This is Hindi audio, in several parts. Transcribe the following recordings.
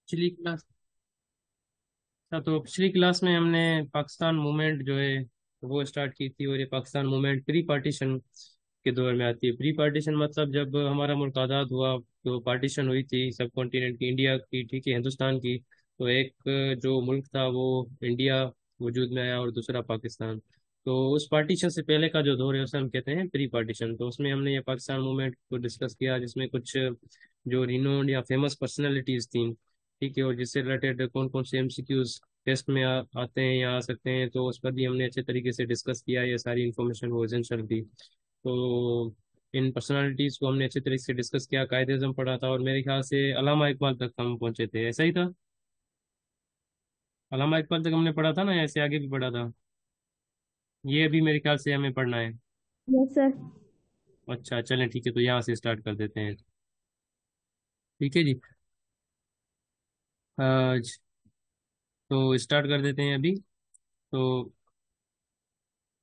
पिछली क्लास था, तो पिछली क्लास में हमने पाकिस्तान मूवमेंट जो है वो स्टार्ट की थी। और ये पाकिस्तान मूवमेंट प्री पार्टीशन के दौर में आती है। प्री पार्टीशन मतलब जब हमारा मुल्क आज़ाद हुआ, तो पार्टीशन हुई थी सब कॉन्टिनेंट की, इंडिया की, ठीक है, हिंदुस्तान की। तो एक जो मुल्क था वो इंडिया वजूद में आया, और दूसरा पाकिस्तान। तो उस पार्टीशन से पहले का जो दौर है उसे हम कहते हैं प्री पार्टीशन। तो उसमें हमने ये पाकिस्तान मूवमेंट को डिस्कस किया, जिसमें कुछ जो रिनोन्ड या फेमस पर्सनैलिटीज थी, ठीक है, और जिससे रिलेटेड कौन कौन से एमसीक्यूज टेस्ट में आते हैं या आ सकते हैं, तो उस पर भी हमने अच्छे तरीके से डिस्कस किया। ये सारी इन्फॉर्मेशन वो एसेंशियल थी। तो इन पर्सनालिटीज को हमने अच्छे तरीके से डिस्कस किया, कायदे आज़म पढ़ा था, और मेरे ख्याल से अल्लामा इकबाल तक हम पहुंचे थे, ऐसा ही था। अल्लामा इकबाल तक हमने पढ़ा था ना, या ऐसे आगे भी पढ़ा था? ये अभी मेरे ख्याल से हमें पढ़ना है। Yes sir. अच्छा चलें, ठीक है, तो यहाँ से स्टार्ट कर देते हैं। ठीक है जी। आज तो स्टार्ट कर देते हैं अभी। तो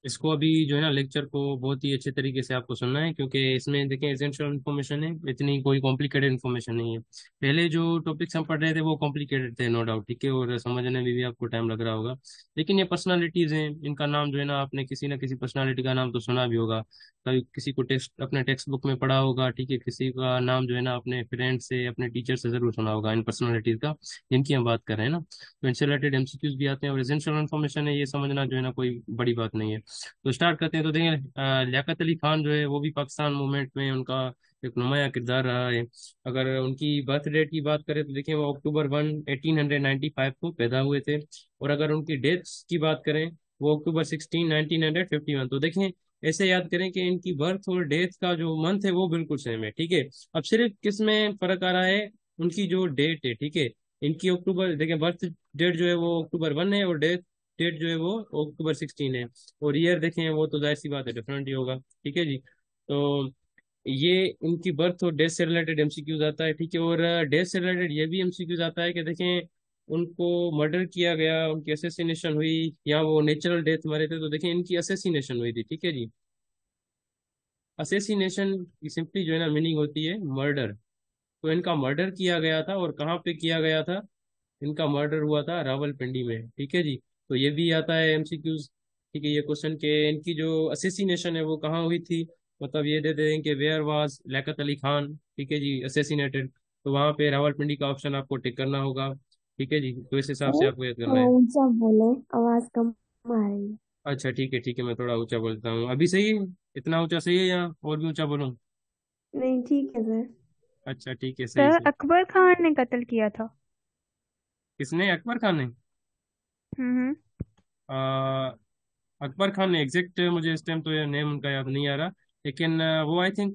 इसको अभी जो है ना, लेक्चर को बहुत ही अच्छे तरीके से आपको सुनना है, क्योंकि इसमें देखें एसेंशियल इन्फॉर्मेशन है, इतनी कोई कॉम्प्लिकेटेड इन्फॉर्मेशन नहीं है। पहले जो टॉपिक्स हम पढ़ रहे थे वो कॉम्प्लिकेटेड थे, नो डाउट, ठीक है, और समझने में भी आपको टाइम लग रहा होगा। लेकिन ये पर्सनालिटीज हैं, इनका नाम जो है ना, आपने किसी ना किसी पर्सनालिटी का नाम तो सुना भी होगा। कभी किसी को टेक्स्ट अपने टेक्स्ट बुक में पढ़ा होगा, ठीक है, किसी का नाम जो है ना अपने फ्रेंड से, अपने टीचर से जरूर सुना होगा, इन पर्सनालिटीज का जिनकी हम बात कर रहे हैं ना। तो इनसे रिलेटेड एमसीक्यूज भी आते हैं, और एसेंशियल इन्फॉर्मेशन है, ये समझना जो है ना कोई बड़ी बात नहीं है। तो स्टार्ट करते हैं। तो देखें, लियाकत अली खान जो है वो भी पाकिस्तान मूवमेंट में उनका एक नुमाया किरदार रहा है। अगर उनकी बर्थ डेट की बात करें तो देखें, वो अक्टूबर 1 1895 को पैदा हुए थे। और अगर उनकी डेथ्स की बात करें, वो अक्टूबर 16 1951। तो देखें, ऐसे याद करें कि इनकी बर्थ और डेथ का जो मंथ है वो बिल्कुल सेम है, ठीक है। अब सिर्फ किस में फर्क आ रहा है, उनकी जो डेट है, ठीक है। इनकी अक्टूबर देखें, बर्थ डेट जो है वो अक्टूबर 1 है, और डेथ डेट जो है वो अक्टूबर 16 है। और ईयर देखें वो तो जाहिर सी बात है डिफरेंट ही होगा, ठीक है जी। तो ये इनकी बर्थ और डेथ से रिलेटेड एमसीक्यूज आता है, ठीक है। और डेथ से रिलेटेड ये भी एमसीक्यूज आता है कि देखें, उनको मर्डर किया गया, उनकी असेसिनेशन हुई, या वो नेचुरल डेथ मरे थे। तो देखें, इनकी असेसिनेशन हुई थी, ठीक है जी। असेसिनेशन की सिंपली जो है ना मीनिंग होती है मर्डर। तो इनका मर्डर किया गया था, और कहाँ पे किया गया था? इनका मर्डर हुआ था रावलपिंडी में, ठीक है जी। तो ये भी आता है एमसीक्यूज, ठीक है, ये क्वेश्चन के इनकी जो असेसिनेशन है वो कहाँ हुई थी। मतलब ये दे दें कि वेयर वाज लियाकत अली खान, ठीक है जी, असेसिनेटेड। तो वहाँ पे रावलपिंडी का ऑप्शन आपको टिक करना होगा, ठीक है जी। तो इस हिसाब से सर आपको याद करना थोड़ा है। ऊंचा बोले, आवाज कम आ रही है। अच्छा ठीक है, ठीक है, मैं थोड़ा ऊंचा बोलता हूँ। अभी सही है? इतना ऊंचा सही है या और भी ऊंचा बोलूँ? नहीं ठीक है सर। अच्छा ठीक है, सही सर से। अकबर खान ने कत्ल किया था। किसने? अकबर खान ने? हम्म। आ, अकबर खान ने एग्जैक्ट मुझे इस टाइम तो ये नेम उनका याद नहीं आ रहा। लेकिन वो आई थिंक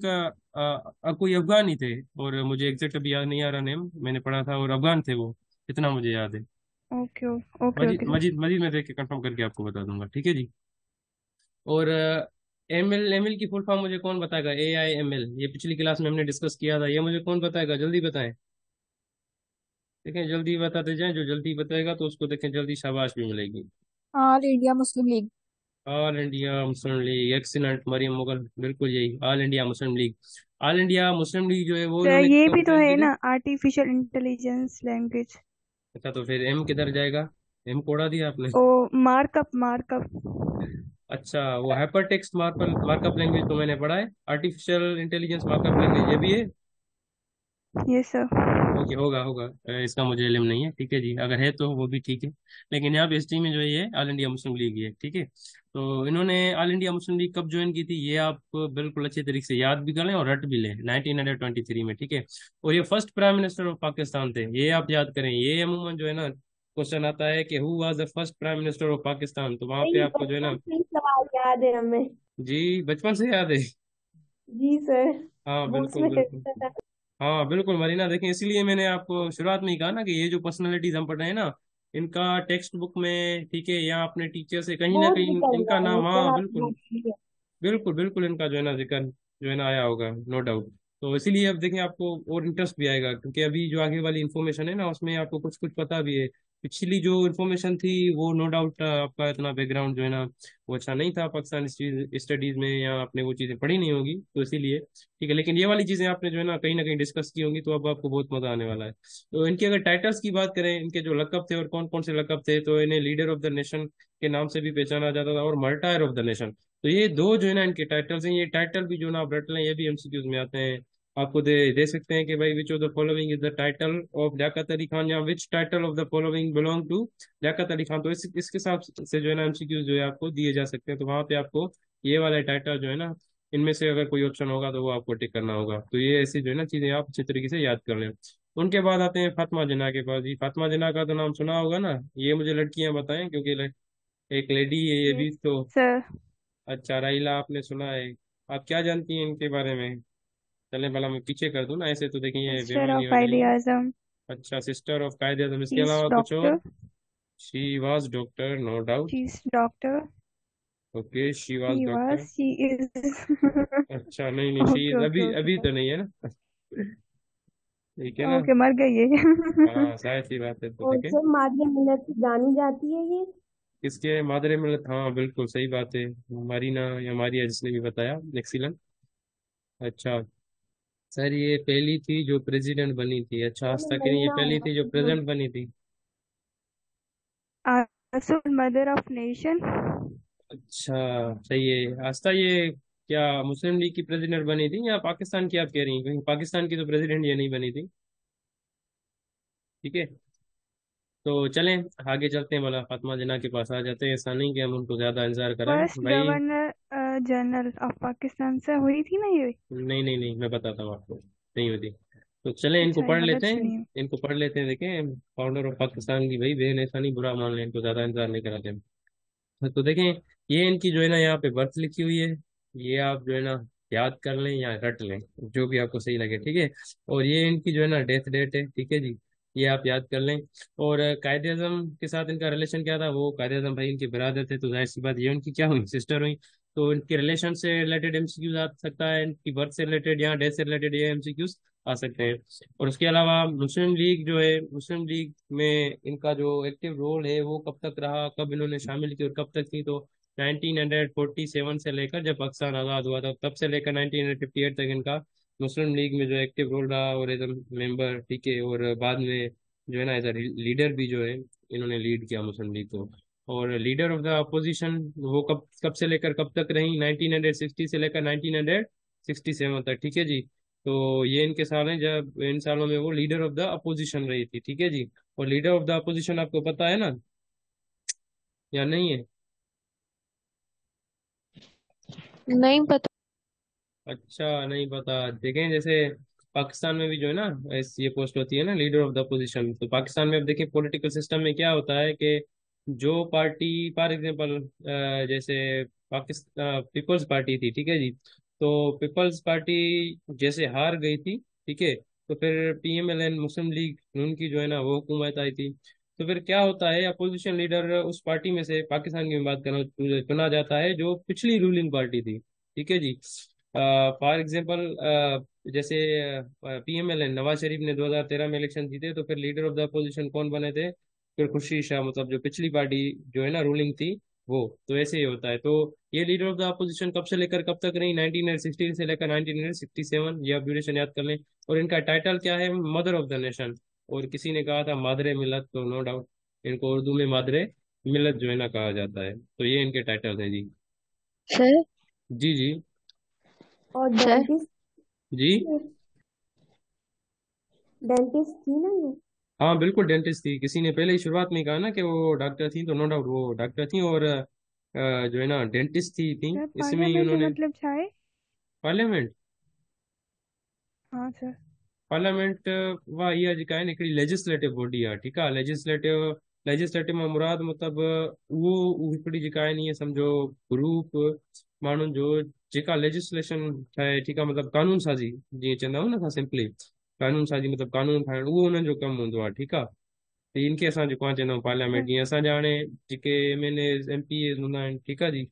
कोई अफगान ही थे। और मुझे एग्जैक्ट अभी याद नहीं आ रहा नेम, मैंने पढ़ा था, और अफगान थे वो, इतना मुझे याद है। ओके ओके मजीद ओके सर। मजीद मजीद मैं देख के कंफर्म करके आपको बता दूंगा, ठीक है जी। और एम एल की फुल फॉर्म मुझे कौन बताएगा? AIML, ये पिछली क्लास में हमने डिस्कस किया था, ये मुझे कौन बताएगा? जल्दी बताएं। देखें जल्दी बताते जाएं, जो जल्दी बताएगा तो उसको देखें जल्दी शाबाश भी मिलेगी। All India Muslim League. All India Muslim League, excellent Mariam Mughal, बिल्कुल यही, All India Muslim League. All India Muslim League जो है वो सर इन्होंने ये कब भी तो ज्वाइन है की थी? ना, आर्टिफिशियल इंटेलिजेंस लैंग्वेज। अच्छा, तो फिर एम किधर जाएगा? एम कोड़ा दिया आपने। ओ, मार्कअप मार्कअप। अच्छा, वो हाइपर टेक्स्ट मार्कअप लैंग्वेज तो मैंने पढ़ा है, आर्टिफिशियल इंटेलिजेंस मार्कअप लैंग्वेज ये भी है। Yes sir. ओके, होगा होगा, इसका मुझे इल्म नहीं है, ठीक है जी, अगर है तो वो भी ठीक है। लेकिन यहाँ पे हिस्ट्री में जो है ये ऑल इंडिया मुस्लिम लीग है, ठीक है। तो इन्होंने ऑल इंडिया मुस्लिम लीग कब ज्वाइन की थी, ये आप बिल्कुल अच्छे तरीके से याद भी कर लें और रट भी लें, 1923 में, ठीक है। और ये first prime minister of Pakistan थे, ये आप याद करें। ये अमूमन जो है ना क्वेश्चन आता है कि who was the first prime minister of Pakistan, तो वहां पे नहीं, आपको जो है बचपन ना। से ही सवाल याद है हमें। जी, बचपन से याद है। जी सर। हाँ बुक्स बिल्कुल में बिल्कुल। रहता था। हाँ बिल्कुल मरीना, देखें इसीलिए मैंने आपको शुरुआत में ही कहा ना कि ये जो पर्सनालिटीज हम पढ़ रहे हैं ना, इनका टेक्स्ट बुक में, ठीक है, या अपने टीचर से कहीं ना बहुत कहीं निकल इनका रहा है नाम, सर, हाँ आप बिल्कुल, बोलिए। बिल्कुल बिल्कुल इनका जो है ना जिक्र जो है ना आया होगा, नो डाउट। तो इसीलिए अब देखें आपको और इंटरेस्ट भी आएगा, क्योंकि अभी जो आगे वाली इंफॉर्मेशन है ना उसमें आपको कुछ कुछ पता भी है। पिछली जो इन्फॉर्मेशन थी वो नो डाउट आपका इतना बैकग्राउंड जो है ना वो अच्छा नहीं था पाकिस्तान स्टडीज में, या आपने वो चीज़ें पढ़ी नहीं होगी तो इसीलिए ठीक है। लेकिन ये वाली चीज़ें आपने जो है ना कहीं डिस्कस की होंगी, तो अब आपको बहुत मजा आने वाला है। तो इनके अगर टाइटल्स की बात करें, इनके जो लकब थे और कौन कौन से लकब थे, तो इन्हें लीडर ऑफ द नेशन के नाम से भी पहचाना जाता था और मार्टायर ऑफ द नेशन। तो ये दो जो है ना इनके टाइटल्स हैं। ये टाइटल भी जो ना आप रट लें, ये भी एमसीक्यूज में आते हैं। आपको दे सकते हैं कि भाई which of the following is the title of Liaquat Ali Khan, या which title of the following belong to Liaquat Ali Khan. तो इसके हिसाब से जो है ना एमसीक्यूज जो है आपको दिए जा सकते हैं। तो वहां पे आपको ये वाला टाइटल जो है ना, इनमें से अगर कोई ऑप्शन होगा तो वो आपको टिक करना होगा। तो ये ऐसी जो है ना चीजें आप अच्छे तरीके से याद कर लें। उनके बाद आते हैं फातिमा जिन्ना के पास। जी, फातिमा जिन्ना का तो नाम सुना होगा ना। ये मुझे लड़कियां बताएं, क्योंकि एक लेडी है ये भी Yes, तो। sir. अच्छा, राइला आपने सुना है। आप क्या जानती हैं इनके बारे में? चलें भला मैं पीछे कर दूं ना, ऐसे तो देखें ये Sister बेमानी of हो जाएगी। Quaid-e-Azam. अच्छा, सिस्टर ऑफ कायदे आजम, इसके She's अलावा कुछ और? doctor. She was doctor, no doubt. She's doctor. Okay, she was He doctor. was. She is. अच्छा, नहीं नहीं, शी Okay, okay, अभी okay, अभी sir. तो नहीं है ना। ठीक है ना। Okay, मर गई है. हाँ, जाहिर सी बात है, तो और देखें। सर मारिया मिलत की जानी जाती है ये। किसके मादरे मिलत, हाँ बिल्कुल सही बात है। मारीना या मारिया, जिसने भी बताया, एक्सीलेंट। अच्छा सर, ये पहली थी जो प्रेसिडेंट बनी थी। अच्छा, मैंने आस्था की नहीं, ये महीना पहली होगा थी जो कंफ्यूज। प्रेसिडेंट बनी थी। Also mother of nation. अच्छा, सही है आस्था। ये क्या मुस्लिम लीग की प्रेसिडेंट बनी थी, या पाकिस्तान की आप कह रही हैं? क्योंकि पाकिस्तान की तो प्रेसिडेंट ये नहीं बनी थी। ठीक है, तो चलें आगे चलते हैं, भला फातिमा जिन्ना के पास आ जाते हैं। ऐसा नहीं कि हम उनको ज्यादा इंतजार कराएं फर्स्ट भाई। गवर्नर जनरल ऑफ पाकिस्तान से हुई थी ना ये. नहीं नहीं नहीं, मैं बताता हूँ आपको, नहीं होती। तो चलें इनको अच्छा, ये पढ़ लेते गलत हैं। सुनी है. इनको पढ़ लेते हैं, देखें। फाउंडर ऑफ पाकिस्तान की भाई बहन, ऐसा नहीं बुरा मान लें, इनको ज्यादा इंतजार नहीं कराते हम। तो देखें, ये इनकी जो है ना यहाँ पे बर्थ लिखी हुई है। ये आप जो है ना याद कर लें या रट लें, जो भी आपको सही लगे, ठीक है। और ये इनकी जो है ना डेथ डेट है, ठीक है जी। ये आप याद कर लें। और कायदे आजम के साथ इनका रिलेशन क्या था? वो कायदे आजम भाई इनके ब्रदर थे, तो जाहिर सी बात ये उनकी क्या हुई, सिस्टर हुई। तो इनके रिलेशन से रिलेटेड एमसीक्यूज आ सकता है, इनकी बर्थ से रिलेटेड या डेथ से रिलेटेड ये एमसीक्यूज आ सकते हैं। और उसके अलावा मुस्लिम लीग जो है, मुस्लिम लीग में इनका जो एक्टिव रोल है वो कब तक रहा, कब इन्होंने शामिल की और कब तक की? तो 1947 से लेकर, जब पाकिस्तान आज़ाद हुआ था, तब से लेकर 1958 तक इनका मुस्लिम लीग में जो एक्टिव रोल रहा, और एज ए मेंबर, ठीक है। और बाद में जो है ना एज ए लीडर भी जो है इन्होंने लीड किया मुस्लिम लीग को। और लीडर ऑफ द अपोजिशन वो कब कब से लेकर कब तक रही? 1960 से लेकर 1967 तक, ठीक है जी। तो ये इनके साल हैं जब इन सालों में वो लीडर ऑफ द अपोजिशन रही थी, ठीक है जी। और लीडर ऑफ द अपोजिशन आपको पता है ना, या नहीं है? नहीं पता। अच्छा, नहीं पता। देखें, जैसे पाकिस्तान में भी जो है ना ये पोस्ट होती है ना, लीडर ऑफ द अपोजिशन। तो पाकिस्तान में अब देखें पॉलिटिकल सिस्टम में क्या होता है कि जो पार्टी, फॉर एग्जांपल जैसे पाकिस्तान पीपल्स पार्टी थी, ठीक है जी। तो पीपल्स पार्टी जैसे हार गई थी, ठीक है। तो फिर पीएमएलएन, मुस्लिम लीग नून की जो है ना वो हुकूमत आई थी। तो फिर क्या होता है, अपोजिशन लीडर उस पार्टी में से, पाकिस्तान की मैं बात कर रहा हूँ, चुना जाता है जो पिछली रूलिंग पार्टी थी, ठीक है जी। फॉर एग्जांपल जैसे पीएमएलएन नवाज शरीफ ने 2013 में इलेक्शन जीते, तो फिर लीडर ऑफ द अपोजिशन कौन बने थे? फिर खुर्शीद शाह, मतलब जो पिछली पार्टी जो है ना रूलिंग थी वो। तो ऐसे ही होता है। तो ये लीडर ऑफ द अपोजिशन कब से लेकर कब तक रही? 1960 से लेकर 1967, ये आप ड्यूरेशन याद कर लें। और इनका टाइटल क्या है? Mother of the nation. और किसी ने कहा था मादरे मिलत, तो नो डाउट इनको उर्दू में मादरे मिलत जो है ना कहा जाता है। तो ये इनके टाइटल है जी। सर। जी जी। और सर डेंटिस्ट। जी। डेंटिस्ट थी ना ये। हाँ बिल्कुल, डेंटिस्ट थी। किसी ने पहले ही शुरुआत में कहा ना कि वो डॉक्टर थी, तो नो डाउट वो डॉक्टर थी। और जो है ना डेंटिस्ट थी सर, इसमें ही पार्लियामेंट जो उन्होंने। मतलब छा है. पार्लियामेंट, हाँ सर. पार्लियामेंट वाह इहा जेका आहे न हिकिड़ी लेजिस्लेटिव बॉडी आहे, ठीकु आहे। लेजिस्लेटिव, लेजिस्लेटिव मां मुराद मतिलबु उहो हिकिड़ी जेका आहे न, ईअं सम्झो ग्रुप माण्हुनि जो जेका लेजिस्लेशन ठाहे, ठीकु आहे। मतिलबु कानून साज़ी, जीअं चवंदा आहियूं न असां सिंपली, कानून साज़ी मतिलबु कानून ठाहिणु, उहो हुननि जो कमु हूंदो आहे, ठीकु आहे। त इनखे असां जेको आहे चवंदा आहियूं पार्लियामेंट। सर. जीअं असांजा हाणे जेके एमएलए एमपी हूंदा आहिनि, ठीकु आहे जी।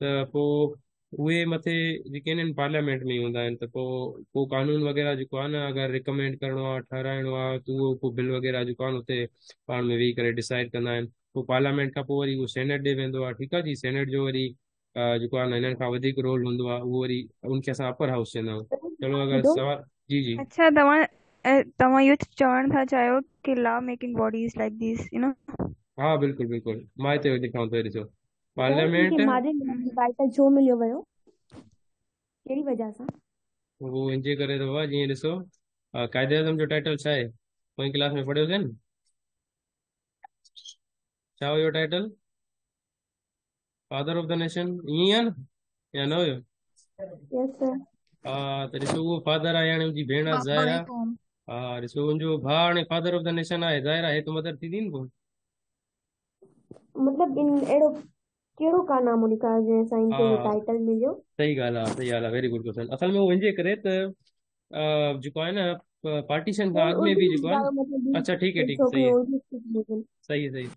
त पोइ उहे मथे जेके आहिनि पार्लियामेंट में ई हूंदा आहिनि, त पोइ को कानून वग़ैरह जेको आहे न अगरि रिकमेंड करिणो आहे, ठाराइणो आहे, त उहो को बिल वग़ैरह जेको आहे न हुते पाण में वेही करे डिसाइड कंदा आहिनि। पोइ पार्लियामेंट खां पोइ वरी उहो सेनेट ॾे वेंदो आहे, ठीकु आहे जी। सेनेट जो वरी जेको आहे न हिननि खां वधीक रोल हूंदो आहे, उहो वरी उनखे असां अपर हाउस चवंदा आहियूं। चलो अगरि ॿुधो सवाल, जी जी। अच्छा, तव्हां इहो चवण था चाहियो कि law making bodies like this, हा बिल्कुलु बिल्कुलु, मां हिते लिखां थो, ॾिसो ॿुधायो इनखे पार्लियामेंट। माजे टाइटल छो मिलियो वियो, कहिड़ी वजह सां? उहो इनजे करे अथव, जीअं ॾिसो कायदे आज़म जो टाइटल छा आहे, पोइ क्लास में पढ़ियोसीं न, छा हुयो title? Father of the nation, ईअं आहे न या न हुयो? Yes sir. हा, त ॾिसो उहो फादर आहे, हाणे मुंहिंजी भेण आहे ज़ाहिरा। हा ॾिसो मुंहिंजो भाउ हाणे फादर ऑफ द नेशन आहे, ज़ाहिरा हे त मदर थींदी न पोइ। मतलब इन अहिड़ो कहिड़ो कारनामो लिखायो जंहिं सां इनखे इहो हा टाइटल मिलियो? सही ॻाल्हि आहे, सही ॻाल्हि आहे, वेरी गुड क्वेश्चन। असल में उहो हिनजे करे त जेको आहे न पार्टीशन खां थोड़ी अॻु में उर्दू बि में जेको आहे न। ॿुधायो, मतलब अच्छा ठीक है, ॿी ठीक, सही छोकिरियूं है, उर्दू सिखी। सही है, सही है।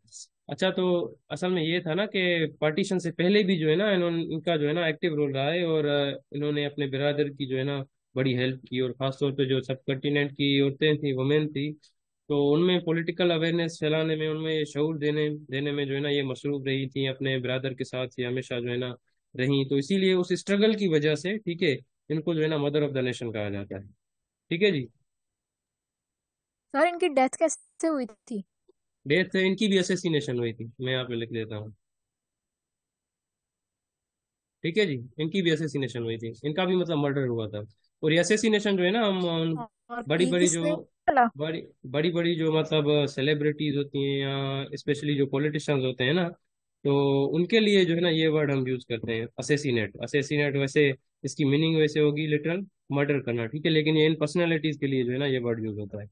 अच्छा तो असल में ये था ना कि पार्टीशन से पहले भी जो है ना इन्होंने, इनका जो है ना एक्टिव रोल रहा है, और इन्होंने अपने बिरादर की जो है ना बड़ी हेल्प की, और खासतौर पे जो सब कॉन्टिनेंट की औरतें थी, वुमेन थी, तो उनमें पॉलिटिकल अवेयरनेस फैलाने में, उनमें शऊर देने देने में जो है ना ये मसरूफ रही थी, अपने बिरादर के साथ ये हमेशा जो है ना रही, तो इसीलिए उस स्ट्रगल की वजह से, ठीक है, इनको जो है ना मदर ऑफ द नेशन कहा जाता है। ठीक है जी। सर इनकी डेथ कैसे हुई थी? डेथ इनकी भी असेसिनेशन हुई थी, मैं यहाँ पे लिख देता हूँ। ठीक है जी, इनकी भी असेसिनेशन हुई थी, इनका भी मतलब मर्डर हुआ था। और ये असेसिनेशन जो है ना हम और बड़ी की बड़ी जो किसने चला? बड़ी बड़ी बड़ी जो मतलब सेलिब्रिटीज होती हैं, या स्पेशली जो पॉलिटिशियंस होते हैं ना, तो उनके लिए जो है ना ये वर्ड हम यूज करते हैं, असेसिनेट। असेसिनेट वैसे इसकी मीनिंग वैसे होगी लिटरल मर्डर करना, ठीक है, लेकिन ये इन पर्सनैलिटीज के लिए जो है ना ये वर्ड यूज होता है।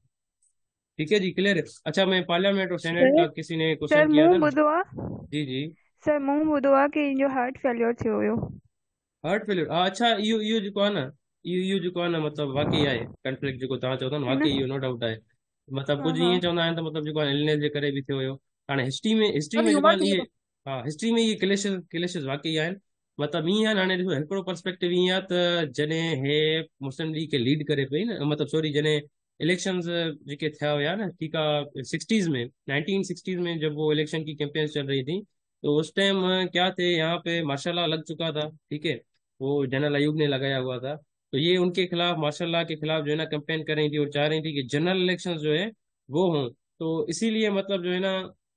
ठीक है जी, क्लियर है। अच्छा, मैं पार्लियामेंट और सेनेट सर का किसी ने सर क्वेश्चन किया था मूं ना। ॿुधो आहे जी जी। सर मूं ॿुधो आहे कि जो हार्ट फेलियर थियो हुयो। हार्ट फेलियर, अच्छा, इहो जेको आहे न, इहो जेको आहे न मतिलबु वाकई आहे कॉन्फ्लिक्ट जेको तव्हां चओ था न, है वाकई न? इहो नो डाउट आहे। मतिलबु हाँ कुझु हाँ। ईअं चवंदा आहिनि त मतिलबु जेको आहे इलनेस जे करे बि थियो हुयो। हाणे हिस्ट्री सर में जेको ह्यूमर आहे न थी ये इहे, तो। हा हिस्ट्री में इहे क्लेशिस वाकई आहिनि। मतिलबु ईअं आहे न, हाणे ॾिसो हिकिड़ो पर्सपेक्टिव ईअं आहे त जॾहिं हे मुस्लिम लीग खे लीड करे पई न, मतिलबु सॉरी, जॾहिं इलेक्शंस जेके थिया हुया न, ठीकु आहे, सिक्सटीज़ में, 1960s में जब वो इलेक्शन की कैंपेन चल रही थी, तो उस टाइम क्या थे, यहाँ पे मार्शल लॉ लग चुका था, ठीक है, वो जनरल अयूब ने लगाया हुआ था। तो ये उनके खिलाफ, मार्शल लॉ के खिलाफ जो है ना कैंपेन कर रही थी, और चाह रही थी कि जनरल इलेक्शन जो है वो हों। तो इसीलिए मतलब जो है ना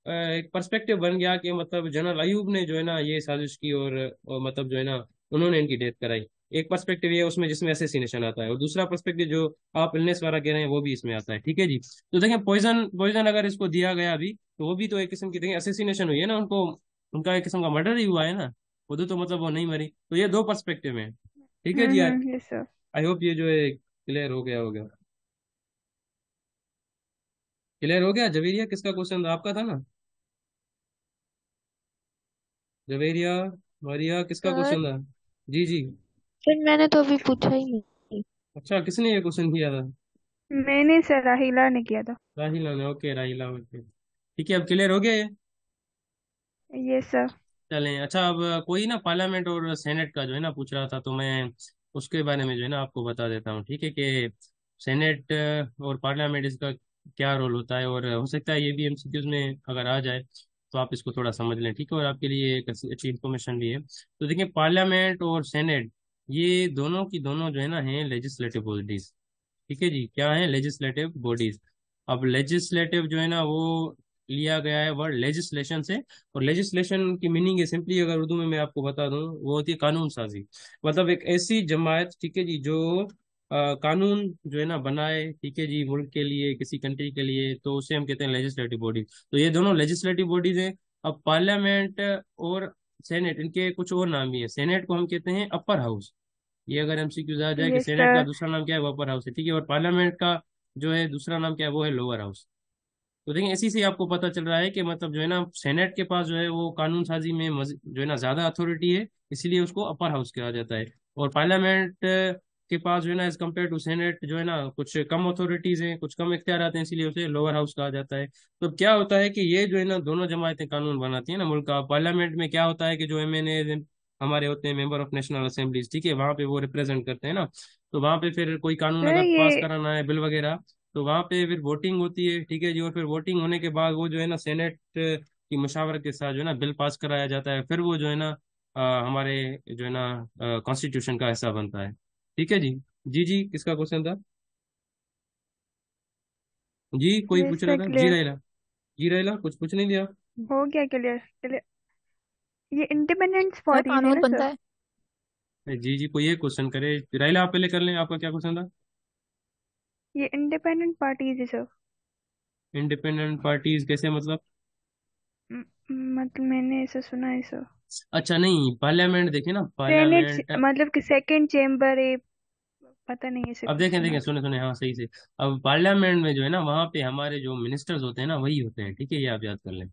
एक पर्सपेक्टिव बन गया कि मतलब जनरल अयूब ने जो है ना ये साजिश की, और मतलब जो है ना उन्होंने इनकी डेथ कराई। एक पर्सपेक्टिव ये है उसमें जिसमें असेसिनेशन आता है, और दूसरा पर्सपेक्टिव जो आप इलनेस वाला कह रहे हैं वो भी इसमें आता है। ठीक है जी। तो देखें, पॉइजन पॉइजन अगर इसको दिया गया अभी, तो वो भी तो एक किस्म की, देखें, असेसिनेशन हुई है ना, उनको, उनका एक किस्म का मर्डर ही हुआ है ना, खुद तो मतलब वो नहीं मरी, तो ये दो पर्सपेक्टिव है। ठीक है जी यार। Yes sir. आई होप ये जो है क्लियर हो गया होगा। क्लियर हो गया। जवेरिया किसका क्वेश्चन था, आपका था ना? जवेरिया, मारिया, किसका सर क्वेश्चन था? जी जी। फिर मैंने तो अभी पूछा ही नहीं। अच्छा, किसने ये क्वेश्चन किया था? मैंने सर राहिला ने किया था। राहिला ने, ओके, राहिला, ओके, ठीक है, अब क्लियर हो गया ये। Yes sir. चलें, अच्छा, अब कोई ना पार्लियामेंट और सेनेट का जो है ना पूछ रहा था, तो मैं उसके बारे में जो है ना आपको बता देता हूँ, ठीक है, कि सेनेट और पार्लियामेंट, इसका क्या रोल होता है, और हो सकता है ये भी एमसीक्यूज में अगर आ जाए तो आप इसको थोड़ा समझ लें, ठीक है, और आपके लिए एक अच्छी अच्छी इन्फॉर्मेशन भी है। तो देखिए, पार्लियामेंट और सेनेट, ये दोनों की दोनों जो है ना है लेजिस्लेटिव बॉडीज। ठीक है जी, क्या है, लेजिस्लेटिव बॉडीज। अब लेजिस्लेटिव जो है ना वो लिया गया है वर्ड लेजिस्लेशन से, और लेजिस्लेशन की मीनिंग है सिंपली, अगर उर्दू में मैं आपको बता दूं, वो होती है कानून साजी। मतलब एक ऐसी जमायत, ठीक है जी, जो कानून जो है ना बनाए, ठीक है जी, मुल्क के लिए, किसी कंट्री के लिए, तो उसे हम कहते हैं लेजिस्लेटिव बॉडी। तो ये दोनों लेजिस्लेटिव बॉडीज हैं। अब पार्लियामेंट और सेनेट, इनके कुछ और नाम भी है। सेनेट को हम कहते हैं अपर हाउस, ये अगर एमसीक्यूज आ जाए कि यस सेनेट का सर। दूसरा नाम क्या है, वो अपर हाउस है, ठीक है, और पार्लियामेंट का जो है दूसरा नाम क्या है, वो है लोअर हाउस। तो देखिए, इसी से आपको पता चल रहा है कि मतलब जो है ना सेनेट के पास जो है वो कानून साजी में जो है ना ज्यादा अथॉरिटी है, इसीलिए उसको अपर हाउस कहा जाता है। और पार्लियामेंट के पास जो है ना एज कम्पेयर टू सेनेट जो है ना कुछ कम अथॉरिटीज हैं, कुछ कम इख्तियार हैं, इसीलिए उसे लोअर हाउस कहा जाता है। तो क्या होता है कि ये जो है ना दोनों जमायतें कानून बनाती है ना मुल्क का। पार्लियामेंट में क्या होता है कि जो एमएनए हमारे होते हैं मेंबर ऑफ नेशनल असेंबलीज, ठीक है, वहाँ पे वो रिप्रेजेंट करते हैं ना। तो वहाँ पे फिर कोई कानून सर अगर पास ये कराना है, बिल वगैरह, तो वहाँ पे फिर वोटिंग होती है, ठीक है जी। और फिर वोटिंग होने के बाद वो जो है ना सेनेट की मशावरत के साथ जो है ना बिल पास कराया जाता है, फिर वो जो है ना हमारे जो है ना कॉन्स्टिट्यूशन का हिस्सा बनता है, ठीक है जी। जी जी, किसका क्वेश्चन था? जी कोई यस पूछ रहा सर, था, जी क्लियर रहेला। जी रहेला, कुछ पूछ नहीं दिया। हो गया, क्लियर क्लियर। ये इंडिपेंडेंस सर बॉडीज है कानून ना बनता सर? जी जी, कोई एक क्वेश्चन करे, राइला आप पहले कर लें, आपका क्या क्वेश्चन था? ये इंडिपेंडेंट पार्टीज है सर। इंडिपेंडेंट पार्टीज कैसे मतलब? म- मतलब मैंने ऐसा सुना है सर। अच्छा नहीं, पार्लियामेंट देखे ना, सेनेट पार्लियामेंट। मतलब कि सेकंड चेम्बर है, पता नहीं, ऐसे अब कुछ देखें सुना देखें, था। सुने सुने, हाँ सही से। अब पार्लियामेंट में जो है ना, वहाँ पे हमारे जो मिनिस्टर्स होते हैं ना, वही होते हैं, ठीक है, ये आप याद कर लें।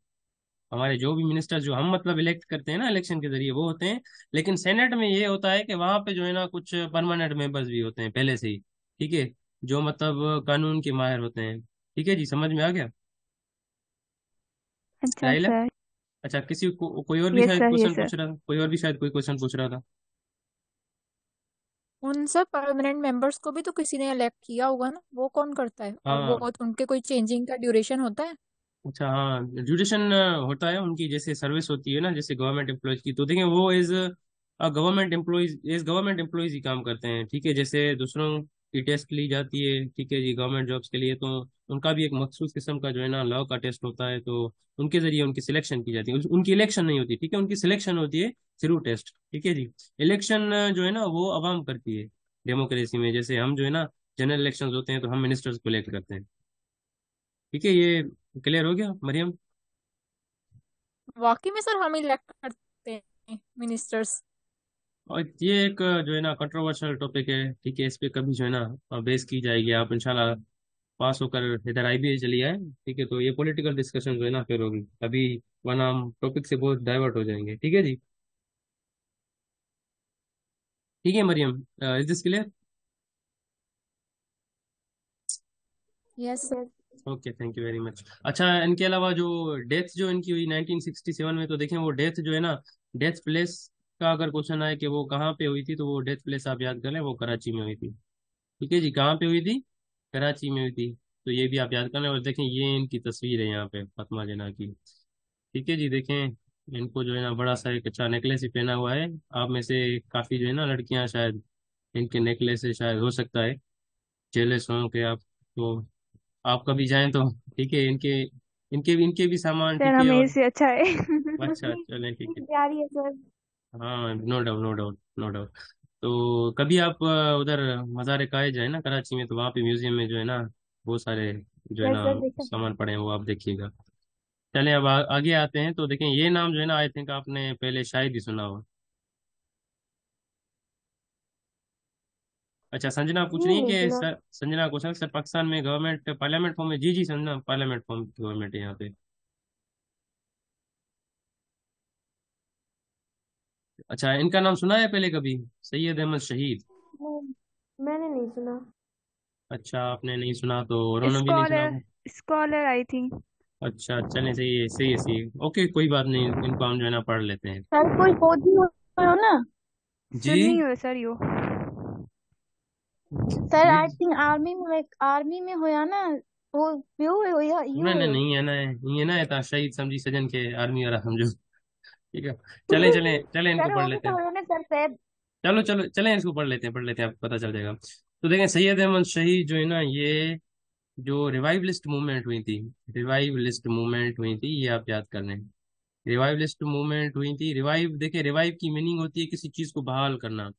हमारे जो भी मिनिस्टर जो हम मतलब इलेक्ट करते हैं ना इलेक्शन के जरिए, वो होते हैं। लेकिन सेनेट में ये होता है कि वहाँ पे जो है ना कुछ परमानेंट मेंबर्स भी होते हैं पहले से ही, ठीक है, जो मतलब कानून के माहिर होते हैं, ठीक है जी, समझ में आ गया? अच्छा राइला। सर। अच्छा, किसी को कोई और भी यस शायद सर, क्वेश्चन यस सर। पूछ रहा था, कोई और भी शायद कोई क्वेश्चन पूछ रहा था। उन सब परमानेंट मेंबर्स को भी तो किसी ने इलेक्ट किया होगा ना, वो कौन करता है? और वो हाँ। उनके कोई चेंजिंग का ड्यूरेशन होता है? अच्छा हाँ, ड्यूरेशन होता है उनकी, जैसे सर्विस होती है ना, जैसे गवर्नमेंट एम्प्लॉयज की, तो देखें वो एज गवर्नमेंट एम्प्लॉयज ही काम करते हैं, ठीक है। जैसे दूसरों की टेस्ट ली जाती है, ठीक है जी, गवर्नमेंट जॉब्स के लिए, तो उनका भी एक मखसूस किस्म का जो है ना लॉ का टेस्ट होता है, तो उनके जरिए उनकी सिलेक्शन की जाती है। उनकी इलेक्शन नहीं होती, ठीक है, उनकी सिलेक्शन होती है थ्रू टेस्ट, ठीक है जी। इलेक्शन जो है ना वो अवाम करती है डेमोक्रेसी में, जैसे हम जो है ना जनरल इलेक्शन होते हैं तो हम मिनिस्टर्स को इलेक्ट करते हैं, ठीक है। ये क्लियर हो गया मरियम? वाकई में सर हम इलेक्ट करते हैं मिनिस्टर्स? और ये एक जो है ना कंट्रोवर्शियल टॉपिक है, ठीक है, इस पे कभी जो है ना बहस की जाएगी, आप इंशाल्लाह पास होकर इधर आई भी चली आए, ठीक है, तो ये पॉलिटिकल डिस्कशन जो है ना फिर होगी अभी, वरना हम टॉपिक से बहुत डाइवर्ट हो जाएंगे, ठीक है जी। ठीक है Mariam, is this clear? Yes sir. Okay, thank you very much. अच्छा, इनके अलावा जो डेथ जो इनकी हुई 1967 में, तो देखें वो डेथ जो है ना, डेथ प्लेस का अगर क्वेश्चन आए कि वो कहाँ पे हुई थी, तो वो डेथ प्लेस आप याद कर लें, वो कराची में हुई थी, ठीक है जी। कहाँ पे हुई थी? कराची में हुई थी। तो ये भी आप याद कर लें। और देखें ये इनकी तस्वीर है यहाँ पे फातिमा जिन्ना की, ठीक है जी। देखें इनको जो है ना बड़ा सा एक अच्छा नेकलेस ही पहना हुआ है। आप में से काफी जो है ना लड़कियां शायद इनके नेकलेस से शायद हो सकता है जेलस हों कि आप, तो आप कभी जाएं तो, ठीक है, इनके इनके भी सामान, सर ठीक है। हमें और इससे अच्छा है। अच्छा चलें, ठीक है। प्यारी है सर। हाँ, no doubt no doubt no doubt. तो कभी आप उधर मज़ार कायज जाए ना कराची में, तो वहाँ पे म्यूजियम में जो है ना बहुत सारे जो है यस ना सर, देखा। सामान पड़े हैं, वो आप देखिएगा। चलें अब आगे आते हैं, तो देखें ये नाम जो है ना आई थिंक आपने पहले शायद ही सुना हो। अच्छा, संजना पूछ रही नहीं है नहीं कि सुना। Sir, Sanjana question, sir Pakistan में गवर्नमेंट पार्लियामेंट फॉर्म है? जी जी संजना, पार्लियामेंट फॉर्म गवर्नमेंट है यहाँ पे। अच्छा, इनका नाम सुना है पहले कभी? सैयद अहमद शहीद। नहीं, मैंने नहीं सुना। अच्छा, आपने नहीं सुना तो औरों ने भी नहीं सुना स्कॉलर, होगा। Scholar I think. अच्छा चलें, सही है सही है सही है, ओके कोई बात नहीं, इनको हम जो है ना पढ़ लेते हैं। सर कोई फौजी हो ना? सुन्नी जी हो सर यो। सर जी। आई थिंक आर्मी में होया ना? वो यू है या यू नहीं नहीं है? नहीं है ना, ये ना है ता शहीद समझी सजन के आर्मी वाला समझो, ठीक है। चलें चलें चलें, इनको सर पढ़ वो भी लेते तो हैं। होया ना सर, सैद। चलो चलो चलें, इसको पढ़ लेते हैं आपको पता चल जाएगा। तो देखें सैयद अहमद शहीद जो है ना, ये जो रिवाइवलिस्ट मूवमेंट हुई थी, रिवाइवलिस्ट मूवमेंट हुई थी, ये आप याद कर लें। रिवाइवलिस्ट मूवमेंट हुई थी। रिवाइव, देखिए रिवाइव की मीनिंग होती है किसी चीज को बहाल करना।